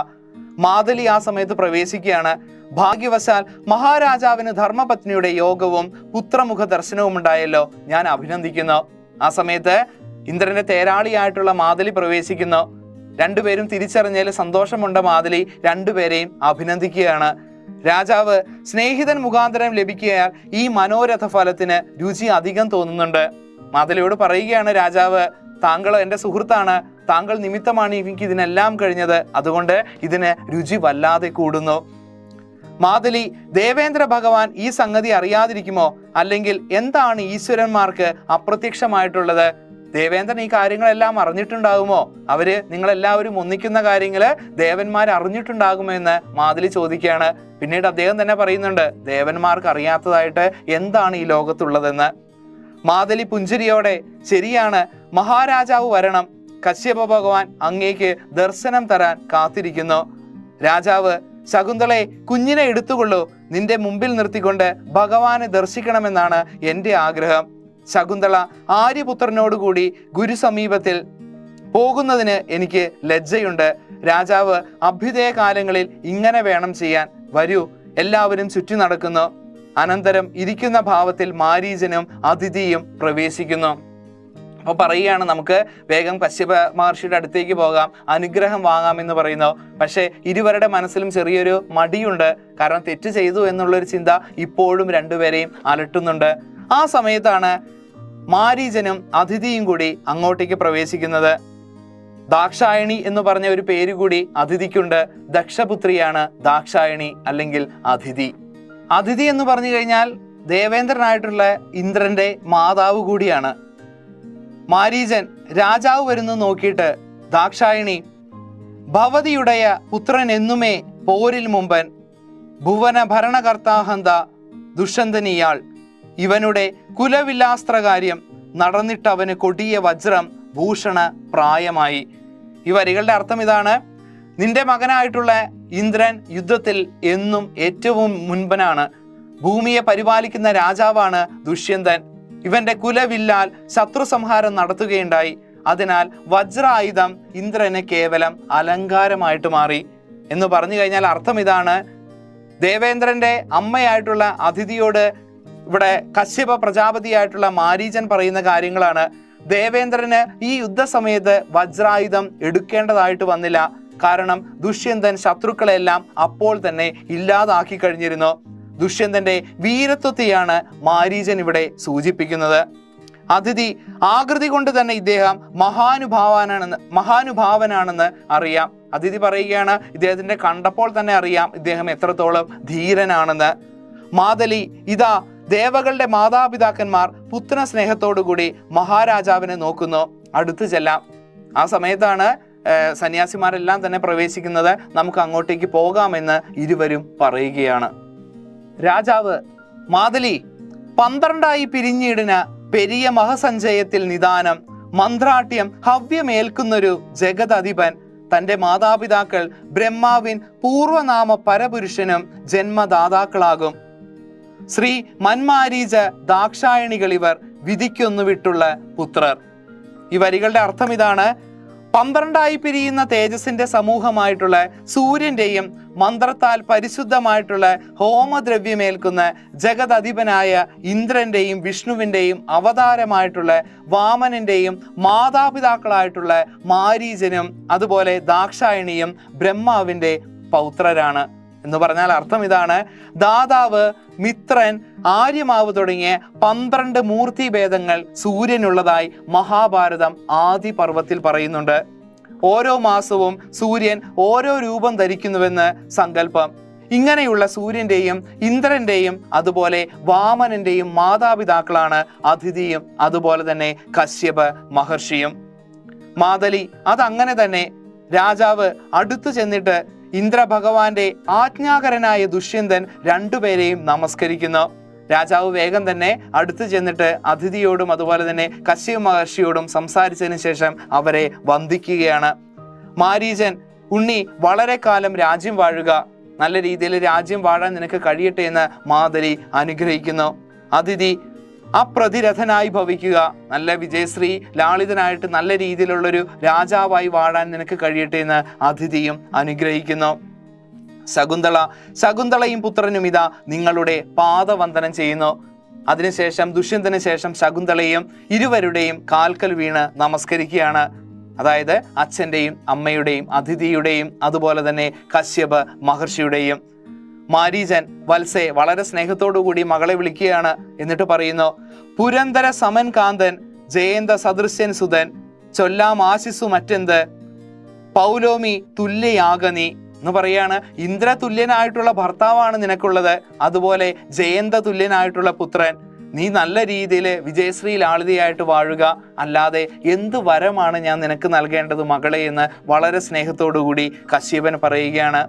മാതലി ആ സമയത്ത് പ്രവേശിക്കുകയാണ്. ഭാഗ്യവശാൽ മഹാരാജാവിന് ധർമ്മപത്നിയുടെ യോഗവും പുത്രമുഖ ദർശനവും ഉണ്ടായല്ലോ, ഞാൻ അഭിനന്ദിക്കുന്നു. ആ സമയത്ത് ഇന്ദ്രന്റെ തേരാളിയായിട്ടുള്ള മാതലി പ്രവേശിക്കുന്നു. രണ്ടുപേരും തിരിച്ചറിഞ്ഞതിൽ സന്തോഷമുണ്ട് മാതലി രണ്ടുപേരെയും അഭിനന്ദിക്കുകയാണ്. രാജാവ് സ്നേഹിതൻ മുഖാന്തരം ലഭിക്കുകയാൽ ഈ മനോരഥ ഫലത്തിന് രുചി അധികം തോന്നുന്നുണ്ട്. മാതലിയോട് പറയുകയാണ് രാജാവ്, താങ്കൾ എൻ്റെ സുഹൃത്താണ്, താങ്കൾ നിമിത്തമാണ് എനിക്ക് ഇതിനെല്ലാം കഴിഞ്ഞത്, അതുകൊണ്ട് ഇതിന് രുചി വല്ലാതെ കൂടുന്നു. മാതലി ദേവേന്ദ്ര ഭഗവാൻ ഈ സംഗതി അറിയാതിരിക്കുമോ? അല്ലെങ്കിൽ എന്താണ് ഈശ്വരന്മാർക്ക് അപ്രത്യക്ഷമായിട്ടുള്ളത്? ദേവേന്ദ്രൻ ഈ കാര്യങ്ങളെല്ലാം അറിഞ്ഞിട്ടുണ്ടാകുമോ? അവര് നിങ്ങളെല്ലാവരും ഒന്നിക്കുന്ന കാര്യങ്ങള് ദേവന്മാർ അറിഞ്ഞിട്ടുണ്ടാകുമോ എന്ന് മാതലി ചോദിക്കുകയാണ്. പിന്നീട് അദ്ദേഹം തന്നെ പറയുന്നുണ്ട് ദേവന്മാർക്ക് അറിയാത്തതായിട്ട് എന്താണ് ഈ ലോകത്തുള്ളതെന്ന്. മാതലി പുഞ്ചിരിയോടെ ശരിയാണ്, മഹാരാജാവ് വരണം, കശ്യപ ഭഗവാൻ അങ്ങേക്ക് ദർശനം തരാൻ കാത്തിരിക്കുന്നു. രാജാവ് ശകുന്തളെ കുഞ്ഞിനെ എടുത്തുകൊള്ളൂ, നിന്റെ മുമ്പിൽ നിർത്തിക്കൊണ്ട് ഭഗവാനെ ദർശിക്കണമെന്നാണ് എൻ്റെ ആഗ്രഹം. ശകുന്തള ആര്യപുത്രനോടുകൂടി ഗുരുസമീപത്തിൽ പോകുന്നതിന് എനിക്ക് ലജ്ജയുണ്ട്. രാജാവ് അഭ്യുദയ കാലങ്ങളിൽ ഇങ്ങനെ വേണം ചെയ്യാൻ. വരൂ. എല്ലാവരും ചുറ്റി നടക്കുന്നു. അനന്തരം ഇരിക്കുന്ന ഭാവത്തിൽ മാരീചനും അതിഥിയും പ്രവേശിക്കുന്നു. അപ്പോൾ പറയുകയാണ് നമുക്ക് വേഗം കശ്യപ മഹർഷിയുടെ അടുത്തേക്ക് പോകാം, അനുഗ്രഹം വാങ്ങാമെന്ന് പറയുന്നു. പക്ഷേ ഇരുവരുടെ മനസ്സിലും ചെറിയൊരു മടിയുണ്ട്. കാരണം തെറ്റ് ചെയ്തു എന്നുള്ളൊരു ചിന്ത ഇപ്പോഴും രണ്ടുപേരെയും അലട്ടുന്നുണ്ട്. ആ സമയത്താണ് മാരീചനും അതിഥിയും കൂടി അങ്ങോട്ടേക്ക് പ്രവേശിക്കുന്നത്. ദാക്ഷായണി എന്ന് പറഞ്ഞ ഒരു പേര് കൂടി അതിഥിക്കുണ്ട്. ദക്ഷപുത്രിയാണ് ദാക്ഷായണി അല്ലെങ്കിൽ അതിഥി. അതിഥി എന്ന് പറഞ്ഞു കഴിഞ്ഞാൽ ദേവേന്ദ്രനായിട്ടുള്ള ഇന്ദ്രന്റെ മാതാവ് കൂടിയാണ്. മാരീചൻ രാജാവ് വരുന്നു നോക്കിയിട്ട് ദാക്ഷായണി, ഭവതിയുടയ പുത്രൻ എന്നുമേ പോരിൽ മുമ്പൻ, ഭുവന ഭരണകർത്താഹന്ത ദുഷ്യന്തനിയാൾ, ഇവനുടെ കുലവിലാസ്ത്രകാര്യം നടന്നിട്ടവന് കൊടിയ വജ്രം ഭൂഷണ പ്രായമായി. ഈ വരികളുടെ അർത്ഥം ഇതാണ്: നിന്റെ മകനായിട്ടുള്ള ഇന്ദ്രൻ യുദ്ധത്തിൽ എന്നും ഏറ്റവും മുൻപനാണ്. ഭൂമിയെ പരിപാലിക്കുന്ന രാജാവാണ് ദുഷ്യന്തൻ. ഇവന്റെ കുലവില്ലാൽ ശത്രു സംഹാരം നടത്തുകയുണ്ടായി. അതിനാൽ വജ്രായുധം ഇന്ദ്രന് കേവലം അലങ്കാരമായിട്ട് മാറി എന്ന് പറഞ്ഞു കഴിഞ്ഞാൽ അർത്ഥം ഇതാണ്: ദേവേന്ദ്രന്റെ അമ്മയായിട്ടുള്ള അതിഥിയോട് ഇവിടെ കശ്യപ പ്രജാപതിയായിട്ടുള്ള മാരീചൻ പറയുന്ന കാര്യങ്ങളാണ്. ദേവേന്ദ്രന് ഈ യുദ്ധസമയത്ത് വജ്രായുധം എടുക്കേണ്ടതായിട്ട് വന്നില്ല. കാരണം ദുഷ്യന്തൻ ശത്രുക്കളെല്ലാം അപ്പോൾ തന്നെ ഇല്ലാതാക്കി കഴിഞ്ഞിരുന്നു. ദുഷ്യന്തന്റെ വീരത്വത്തെയാണ് മാരീചൻ ഇവിടെ സൂചിപ്പിക്കുന്നത്. അതിഥി ആകൃതി കൊണ്ട് തന്നെ ഇദ്ദേഹം മഹാനുഭാവനാണെന്ന് അറിയാം. അതിഥി പറയുകയാണ് ഇദ്ദേഹത്തിന്റെ കണ്ടപ്പോൾ തന്നെ അറിയാം ഇദ്ദേഹം എത്രത്തോളം ധീരനാണെന്ന്. മാതലി ഇതാ ദേവകളുടെ മാതാപിതാക്കന്മാർ പുത്ര സ്നേഹത്തോടുകൂടി മഹാരാജാവിനെ നോക്കുന്നു, അടുത്തു ചെല്ലാം. ആ സമയത്താണ് സന്യാസിമാരെല്ലാം തന്നെ പ്രവേശിക്കുന്നത്. നമുക്ക് അങ്ങോട്ടേക്ക് പോകാമെന്ന് ഇരുവരും പറയുകയാണ്. രാജാവ് മാതലി 12 പിരിഞ്ഞിടിന പെരിയ മഹസഞ്ചയത്തിൽ നിദാനം മന്ത്രാട്യം ഹവ്യമേൽക്കുന്നൊരു ജഗദധിപൻ തൻ്റെ മാതാപിതാക്കൾ ബ്രഹ്മാവിൻ പൂർവനാമ പരപുരുഷനും ജന്മദാതാക്കളാകും. ശ്രീ മന്മാരീച ദാക്ഷായണികളിവർ വിധിക്കൊന്നു വിട്ടുള്ള പുത്രർ. ഈ വരികളുടെ അർത്ഥം ഇതാണ്: 12 പിരിയുന്ന തേജസ്സിന്റെ സമൂഹമായിട്ടുള്ള സൂര്യന്റെയും മന്ത്രത്താൽ പരിശുദ്ധമായിട്ടുള്ള ഹോമദ്രവ്യമേൽക്കുന്ന ജഗദധിപനായ ഇന്ദ്രന്റെയും വിഷ്ണുവിന്റെയും അവതാരമായിട്ടുള്ള വാമനന്റെയും മാതാപിതാക്കളായിട്ടുള്ള മാരീചനും അതുപോലെ ദാക്ഷായണിയും ബ്രഹ്മാവിന്റെ പൗത്രരാണ്. എന്ന് പറഞ്ഞാൽ അർത്ഥം ഇതാണ്: ദാതാവ്, മിത്രൻ, ആര്യമാവ് തുടങ്ങിയ 12 മൂർത്തിഭേദങ്ങൾ സൂര്യനുള്ളതായി മഹാഭാരതം ആദി പർവ്വത്തിൽ പറയുന്നുണ്ട്. ഓരോ മാസവും സൂര്യൻ ഓരോ രൂപം ധരിക്കുന്നുവെന്ന് സങ്കല്പം. ഇങ്ങനെയുള്ള സൂര്യന്റെയും ഇന്ദ്രന്റെയും അതുപോലെ വാമനന്റെയും മാതാപിതാക്കളാണ് അദിതിയും അതുപോലെ തന്നെ കശ്യപ മഹർഷിയും. മാതലി അതങ്ങനെ തന്നെ. രാജാവ് അടുത്തു ചെന്നിട്ട് ഇന്ദ്രഭഗവാന്റെ ആജ്ഞാകരനായ ദുഷ്യന്തൻ രണ്ടുപേരെയും നമസ്കരിക്കുന്നു. രാജാവ് വേഗം തന്നെ അടുത്തു ചെന്നിട്ട് അദിതിയോടും അതുപോലെ തന്നെ കശ്യപ മഹർഷിയോടും സംസാരിച്ചതിന് ശേഷം അവരെ വന്ദിക്കുകയാണ്. മാരീചൻ: ഉണ്ണി, വളരെ കാലം രാജ്യം വാഴുക, നല്ല രീതിയിൽ രാജ്യം വാഴാൻ നിനക്ക് കഴിയട്ടെ എന്ന് മാതലി അനുഗ്രഹിക്കുന്നു. അദിതി: അപ്രതിരഥനായി ഭവിക്കുക, നല്ല വിജയശ്രീ ലാളിതനായിട്ട് നല്ല രീതിയിലുള്ളൊരു രാജാവായി വാഴാൻ നിനക്ക് കഴിയട്ടെ എന്ന് അദിതിയും അനുഗ്രഹിക്കുന്നു. ശകുന്തളയും പുത്രനും ഇതാ നിങ്ങളുടെ പാദവന്ദനം ചെയ്യുന്നു. അതിനുശേഷം ദുഷ്യന്തന് ശേഷം ശകുന്തളയും ഇരുവരുടെയും കാൽക്കൽ വീണ് നമസ്കരിക്കുകയാണ്. അതായത് അച്ഛൻ്റെയും അമ്മയുടെയും അദിതിയുടെയും അതുപോലെ തന്നെ കശ്യപ മഹർഷിയുടെയും. മാരീചൻ: വത്സേ, വളരെ സ്നേഹത്തോടു കൂടി മകളെ വിളിക്കുകയാണ്. എന്നിട്ട് പറയുന്നു: പുരന്തര സമൻ കാന്തൻ, ജയന്ത സദൃശ്യൻ സുതൻ, ചൊല്ലാം ആശിസു മറ്റെന്ത്, പൗലോമി തുല്യയാഗനി എന്ന് പറയാണ്. ഇന്ദ്ര തുല്യനായിട്ടുള്ള ഭർത്താവാണ് നിനക്കുള്ളത്, അതുപോലെ ജയന്ത തുല്യനായിട്ടുള്ള പുത്രൻ. നീ നല്ല രീതിയിൽ വിജയശ്രീ ലാളിതയായിട്ട് വാഴുക, അല്ലാതെ എന്ത് വരമാണ് ഞാൻ നിനക്ക് നൽകേണ്ടത് മകളെ എന്ന് വളരെ സ്നേഹത്തോടു കൂടി കശ്യപൻ പറയുകയാണ്.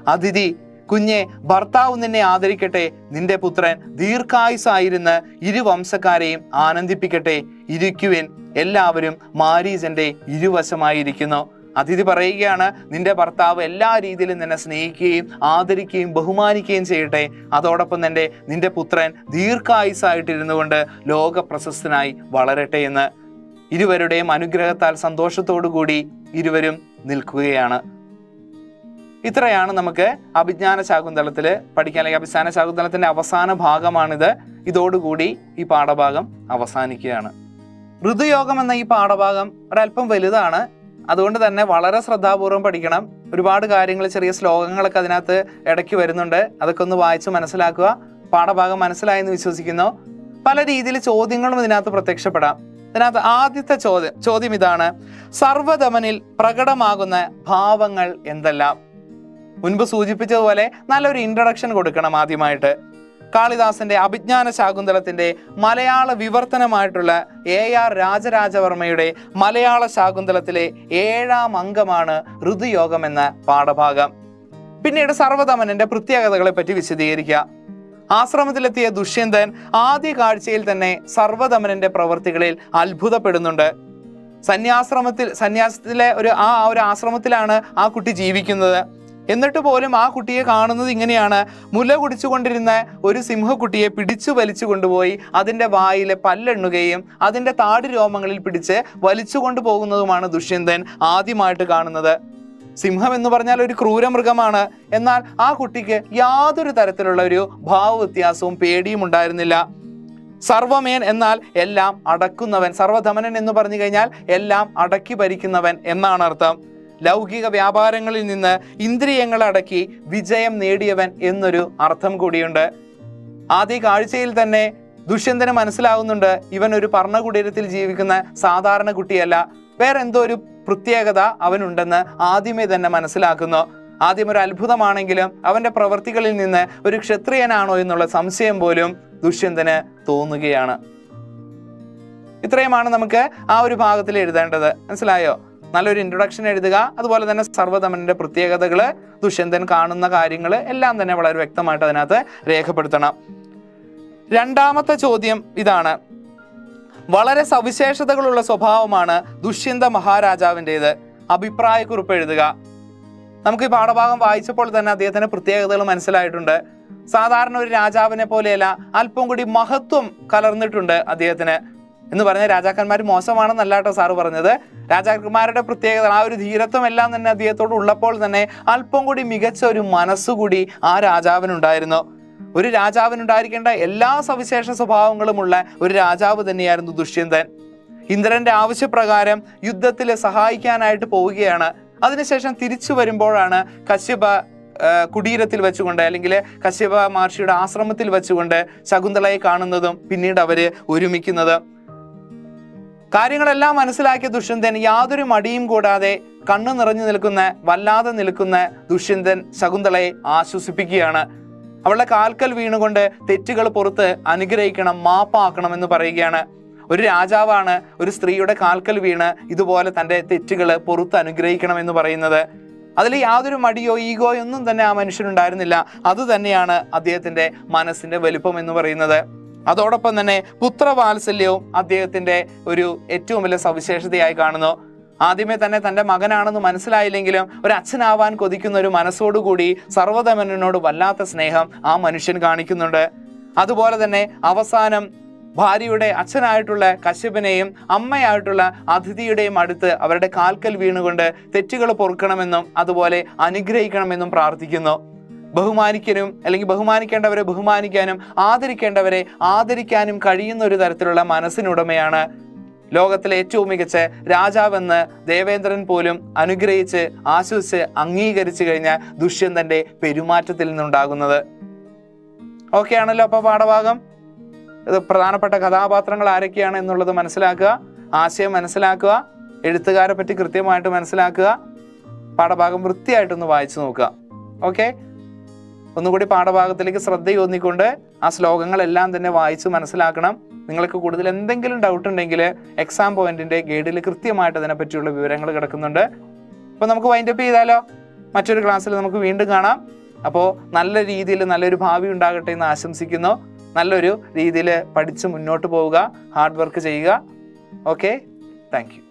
അദിതി: കുഞ്ഞെ, ഭർത്താവ് നിന്നെ ആദരിക്കട്ടെ, നിന്റെ പുത്രൻ ദീർഘായുസായിരുന്ന് ഇരുവംശക്കാരെയും ആനന്ദിപ്പിക്കട്ടെ. ഇരിക്കുവിൻ, എല്ലാവരും മാരീചന്റെ ഇരുവശമായിരിക്കുന്നു. അതിഥി പറയുകയാണ്: നിന്റെ ഭർത്താവ് എല്ലാ രീതിയിലും നിന്നെ സ്നേഹിക്കുകയും ആദരിക്കുകയും ബഹുമാനിക്കുകയും ചെയ്യട്ടെ. അതോടൊപ്പം തന്നെ നിന്റെ പുത്രൻ ദീർഘായുസായിട്ടിരുന്നു കൊണ്ട് ലോക പ്രശസ്തനായി വളരട്ടെ എന്ന്. ഇരുവരുടെയും അനുഗ്രഹത്താൽ സന്തോഷത്തോടു കൂടി ഇരുവരും നിൽക്കുകയാണ്. ഇത്രയാണ് നമുക്ക് അഭിജ്ഞാന ശാകുന്തളത്തില് പഠിക്കാൻ, അല്ലെങ്കിൽ അഭിജ്ഞാന ശാകുന്തളത്തിന്റെ അവസാന ഭാഗമാണിത്. ഇതോടുകൂടി ഈ പാഠഭാഗം അവസാനിക്കുകയാണ്. ഋതുയോഗം എന്ന ഈ പാഠഭാഗം ഒരല്പം വലുതാണ്. അതുകൊണ്ട് തന്നെ വളരെ ശ്രദ്ധാപൂർവം പഠിക്കണം. ഒരുപാട് കാര്യങ്ങൾ, ചെറിയ ശ്ലോകങ്ങളൊക്കെ അതിനകത്ത് ഇടയ്ക്ക് വരുന്നുണ്ട്. അതൊക്കെ ഒന്ന് വായിച്ച് മനസ്സിലാക്കുക. പാഠഭാഗം മനസ്സിലായെന്ന് വിശ്വസിക്കുന്നു. പല രീതിയിൽ ചോദ്യങ്ങളും ഇതിനകത്ത് പ്രത്യക്ഷപ്പെടാം. ഇതിനകത്ത് ആദ്യത്തെ ചോദ്യം ഇതാണ്: സർവ്വധമനിൽ പ്രകടമാകുന്ന ഭാവങ്ങൾ എന്തെല്ലാം? മുൻപ് സൂചിപ്പിച്ചതുപോലെ നല്ലൊരു ഇൻട്രൊഡക്ഷൻ കൊടുക്കണം ആദ്യമായിട്ട്. കാളിദാസന്റെ അഭിജ്ഞാന ശാകുന്തളത്തിന്റെ മലയാള വിവർത്തനമായിട്ടുള്ള AR രാജരാജവർമ്മയുടെ മലയാള ശാകുന്തളത്തിലെ 7ാം അംഗമാണ് ഋതുയോഗം എന്ന പാഠഭാഗം. പിന്നീട് സർവ്വധമനന്റെ പ്രത്യേകതകളെ പറ്റി വിശദീകരിക്കുക. ആശ്രമത്തിലെത്തിയ ദുഷ്യന്തൻ ആദ്യ കാഴ്ചയിൽ തന്നെ സർവ്വധമനന്റെ പ്രവൃത്തികളിൽ അത്ഭുതപ്പെടുന്നുണ്ട്. സന്യാസത്തിലെ ഒരു ആശ്രമത്തിലാണ് ആ കുട്ടി ജീവിക്കുന്നത്. എന്നിട്ട് പോലും ആ കുട്ടിയെ കാണുന്നത് ഇങ്ങനെയാണ്: മുല കുടിച്ചുകൊണ്ടിരുന്ന ഒരു സിംഹക്കുട്ടിയെ പിടിച്ചു വലിച്ചു കൊണ്ടുപോയി അതിൻ്റെ വായിലെ പല്ലെണ്ണുകയും അതിൻ്റെ താടി രോമങ്ങളിൽ പിടിച്ച് വലിച്ചു കൊണ്ടുപോകുന്നതുമാണ് ദുഷ്യന്തൻ ആദ്യമായിട്ട് കാണുന്നത്. സിംഹം എന്ന് പറഞ്ഞാൽ ഒരു ക്രൂരമൃഗമാണ്. എന്നാൽ ആ കുട്ടിക്ക് യാതൊരു തരത്തിലുള്ള ഒരു ഭാവ വ്യത്യാസവും പേടിയും ഉണ്ടായിരുന്നില്ല. സർവമേൻ എന്നാൽ എല്ലാം അടക്കുന്നവൻ, സർവധമനൻ എന്ന് പറഞ്ഞു കഴിഞ്ഞാൽ എല്ലാം അടക്കി ഭരിക്കുന്നവൻ എന്നാണ് അർത്ഥം. ലൗകിക വ്യാപാരങ്ങളിൽ നിന്ന് ഇന്ദ്രിയങ്ങളെ അടക്കി വിജയം നേടിയവൻ എന്നൊരു അർത്ഥം കൂടിയുണ്ട്. ആദ്യ കാഴ്ചയിൽ തന്നെ ദുഷ്യന്തന് മനസ്സിലാവുന്നുണ്ട് ഇവൻ ഒരു പർണകുടീരത്തിൽ ജീവിക്കുന്ന സാധാരണ കുട്ടിയല്ല, വേറെ എന്തോ ഒരു പ്രത്യേകത അവനുണ്ടെന്ന് ആദ്യമേ തന്നെ മനസ്സിലാക്കുന്നു. ആദ്യം ഒരു അത്ഭുതമാണെങ്കിലും അവന്റെ പ്രവൃത്തികളിൽ നിന്ന് ഒരു ക്ഷത്രിയനാണോ എന്നുള്ള സംശയം പോലും ദുഷ്യന്തന് തോന്നുകയാണ്. ഇത്രയുമാണ് നമുക്ക് ആ ഒരു ഭാഗത്തിൽ എഴുതേണ്ടത്. മനസ്സിലായോ? നല്ലൊരു ഇൻട്രൊഡക്ഷൻ എഴുതുക. അതുപോലെ തന്നെ സർവ്വധമനന്റെ പ്രത്യേകതകള്, ദുഷ്യന്തൻ കാണുന്ന കാര്യങ്ങൾ എല്ലാം തന്നെ വളരെ വ്യക്തമായിട്ട് അതിനകത്ത് രേഖപ്പെടുത്തണം. രണ്ടാമത്തെ ചോദ്യം ഇതാണ്: വളരെ സവിശേഷതകളുള്ള സ്വഭാവമാണ് ദുഷ്യന്ത മഹാരാജാവിൻ്റെത്. അഭിപ്രായക്കുറിപ്പ് എഴുതുക. നമുക്ക് ഈ പാഠഭാഗം വായിച്ചപ്പോൾ തന്നെ അദ്ദേഹത്തിന്റെ പ്രത്യേകതകൾ മനസ്സിലായിട്ടുണ്ട്. സാധാരണ ഒരു രാജാവിനെ പോലെയല്ല, അല്പം കൂടി മഹത്വം കലർന്നിട്ടുണ്ട് അദ്ദേഹത്തിന്. എന്ന് പറഞ്ഞ രാജാക്കന്മാർ മോശമാണെന്നല്ല കേട്ടോ സാറ് പറഞ്ഞത്. രാജാക്കന്മാരുടെ പ്രത്യേകത, ആ ഒരു ധീരത്വം എല്ലാം തന്നെ അദ്ദേഹത്തോട് ഉള്ളപ്പോൾ തന്നെ അല്പം കൂടി മികച്ച ഒരു മനസ്സുകൂടി ആ രാജാവിനുണ്ടായിരുന്നു. ഒരു രാജാവിനുണ്ടായിരിക്കേണ്ട എല്ലാ സവിശേഷ സ്വഭാവങ്ങളുമുള്ള ഒരു രാജാവ് തന്നെയായിരുന്നു ദുഷ്യന്തൻ. ഇന്ദ്രന്റെ ആവശ്യപ്രകാരം യുദ്ധത്തിൽ സഹായിക്കാനായിട്ട് പോവുകയാണ്. അതിനുശേഷം തിരിച്ചു വരുമ്പോഴാണ് കുടീരത്തിൽ വെച്ചുകൊണ്ട് അല്ലെങ്കിൽ കശ്യപ മഹർഷിയുടെ ആശ്രമത്തിൽ വെച്ചുകൊണ്ട് ശകുന്തളയെ കാണുന്നതും പിന്നീട് അവര് ഒരുമിക്കുന്നത്. കാര്യങ്ങളെല്ലാം മനസ്സിലാക്കിയ ദുഷ്യന്തൻ യാതൊരു മടിയും കൂടാതെ കണ്ണു നിറഞ്ഞു നിൽക്കുന്ന വല്ലാതെ നിൽക്കുന്ന ദുഷ്യന്തൻ ശകുന്തളയെ ആശ്വസിപ്പിക്കുകയാണ്. അവളുടെ കാൽക്കൽ വീണുകൊണ്ട് തെറ്റുകൾ പുറത്ത് അനുഗ്രഹിക്കണം, മാപ്പാക്കണം എന്ന് പറയുകയാണ്. ഒരു രാജാവാണ് ഒരു സ്ത്രീയുടെ കാൽക്കൽ വീണ് ഇതുപോലെ തൻ്റെ തെറ്റുകൾ പുറത്ത് അനുഗ്രഹിക്കണം എന്ന് പറയുന്നത്. അതിൽ യാതൊരു മടിയോ ഈഗോയോ ഒന്നും തന്നെ ആ മനുഷ്യനുണ്ടായിരുന്നില്ല. അത് തന്നെയാണ് അദ്ദേഹത്തിന്റെ മനസ്സിന്റെ വലിപ്പം എന്ന് പറയുന്നത്. അതോടൊപ്പം തന്നെ പുത്രവാത്സല്യവും അദ്ദേഹത്തിന്റെ ഒരു ഏറ്റവും വലിയ സവിശേഷതയായി കാണുന്നു. ആദ്യമേ തന്നെ തൻ്റെ മകനാണെന്ന് മനസ്സിലായില്ലെങ്കിലും ഒരു അച്ഛനാവാൻ കൊതിക്കുന്ന ഒരു മനസ്സോടുകൂടി സർവ്വധമനോട് വല്ലാത്ത സ്നേഹം ആ മനുഷ്യൻ കാണിക്കുന്നുണ്ട്. അതുപോലെ തന്നെ അവസാനം ഭാര്യയുടെ അച്ഛനായിട്ടുള്ള കശ്യപനെയും അമ്മയായിട്ടുള്ള അതിഥിയുടെയും അടുത്ത് അവരുടെ കാൽക്കൽ വീണുകൊണ്ട് തെറ്റുകൾ പൊറുക്കണമെന്നും അതുപോലെ അനുഗ്രഹിക്കണമെന്നും പ്രാർത്ഥിക്കുന്നു. ബഹുമാനിക്കാനും അല്ലെങ്കിൽ ബഹുമാനിക്കേണ്ടവരെ ബഹുമാനിക്കാനും ആദരിക്കേണ്ടവരെ ആദരിക്കാനും കഴിയുന്ന ഒരു തരത്തിലുള്ള മനസ്സിനുടമയാണ് ലോകത്തിലെ ഏറ്റവും മികച്ച രാജാവെന്ന് ദേവേന്ദ്രൻ പോലും അനുഗ്രഹിച്ച് ആശ്വസിച്ച് അംഗീകരിച്ചു കഴിഞ്ഞ ദുഷ്യന്തന്റെ പെരുമാറ്റത്തിൽ നിന്നുണ്ടാകുന്നത്. ഓക്കെ ആണല്ലോ അപ്പൊ പാഠഭാഗം? ഇത് പ്രധാനപ്പെട്ട കഥാപാത്രങ്ങൾ ആരൊക്കെയാണ് എന്നുള്ളത് മനസ്സിലാക്കുക, ആശയം മനസ്സിലാക്കുക, എഴുത്തുകാരെ പറ്റി കൃത്യമായിട്ട് മനസ്സിലാക്കുക, പാഠഭാഗം വൃത്തിയായിട്ടൊന്ന് വായിച്ചു നോക്കുക. ഓക്കെ, ഒന്നുകൂടി പാഠഭാഗത്തിലേക്ക് ശ്രദ്ധയോന്നിക്കൊണ്ട് ആ ശ്ലോകങ്ങളെല്ലാം തന്നെ വായിച്ച് മനസ്സിലാക്കണം. നിങ്ങൾക്ക് കൂടുതൽ എന്തെങ്കിലും ഡൗട്ട് ഉണ്ടെങ്കിൽ എക്സാം പോയിന്റിന്റെ ഗൈഡിൽ കൃത്യമായിട്ട് അതിനെപ്പറ്റിയുള്ള വിവരങ്ങൾ കിടക്കുന്നുണ്ട്. അപ്പോൾ നമുക്ക് വൈൻഡപ്പ് ചെയ്താലോ? മറ്റൊരു ക്ലാസ്സിൽ നമുക്ക് വീണ്ടും കാണാം. അപ്പോൾ നല്ല രീതിയിൽ നല്ലൊരു ഭാവി ഉണ്ടാകട്ടെ എന്ന് ആശംസിക്കുന്നു. നല്ലൊരു രീതിയിൽ പഠിച്ച് മുന്നോട്ട് പോവുക, ഹാർഡ് വർക്ക് ചെയ്യുക. Okay, thank you.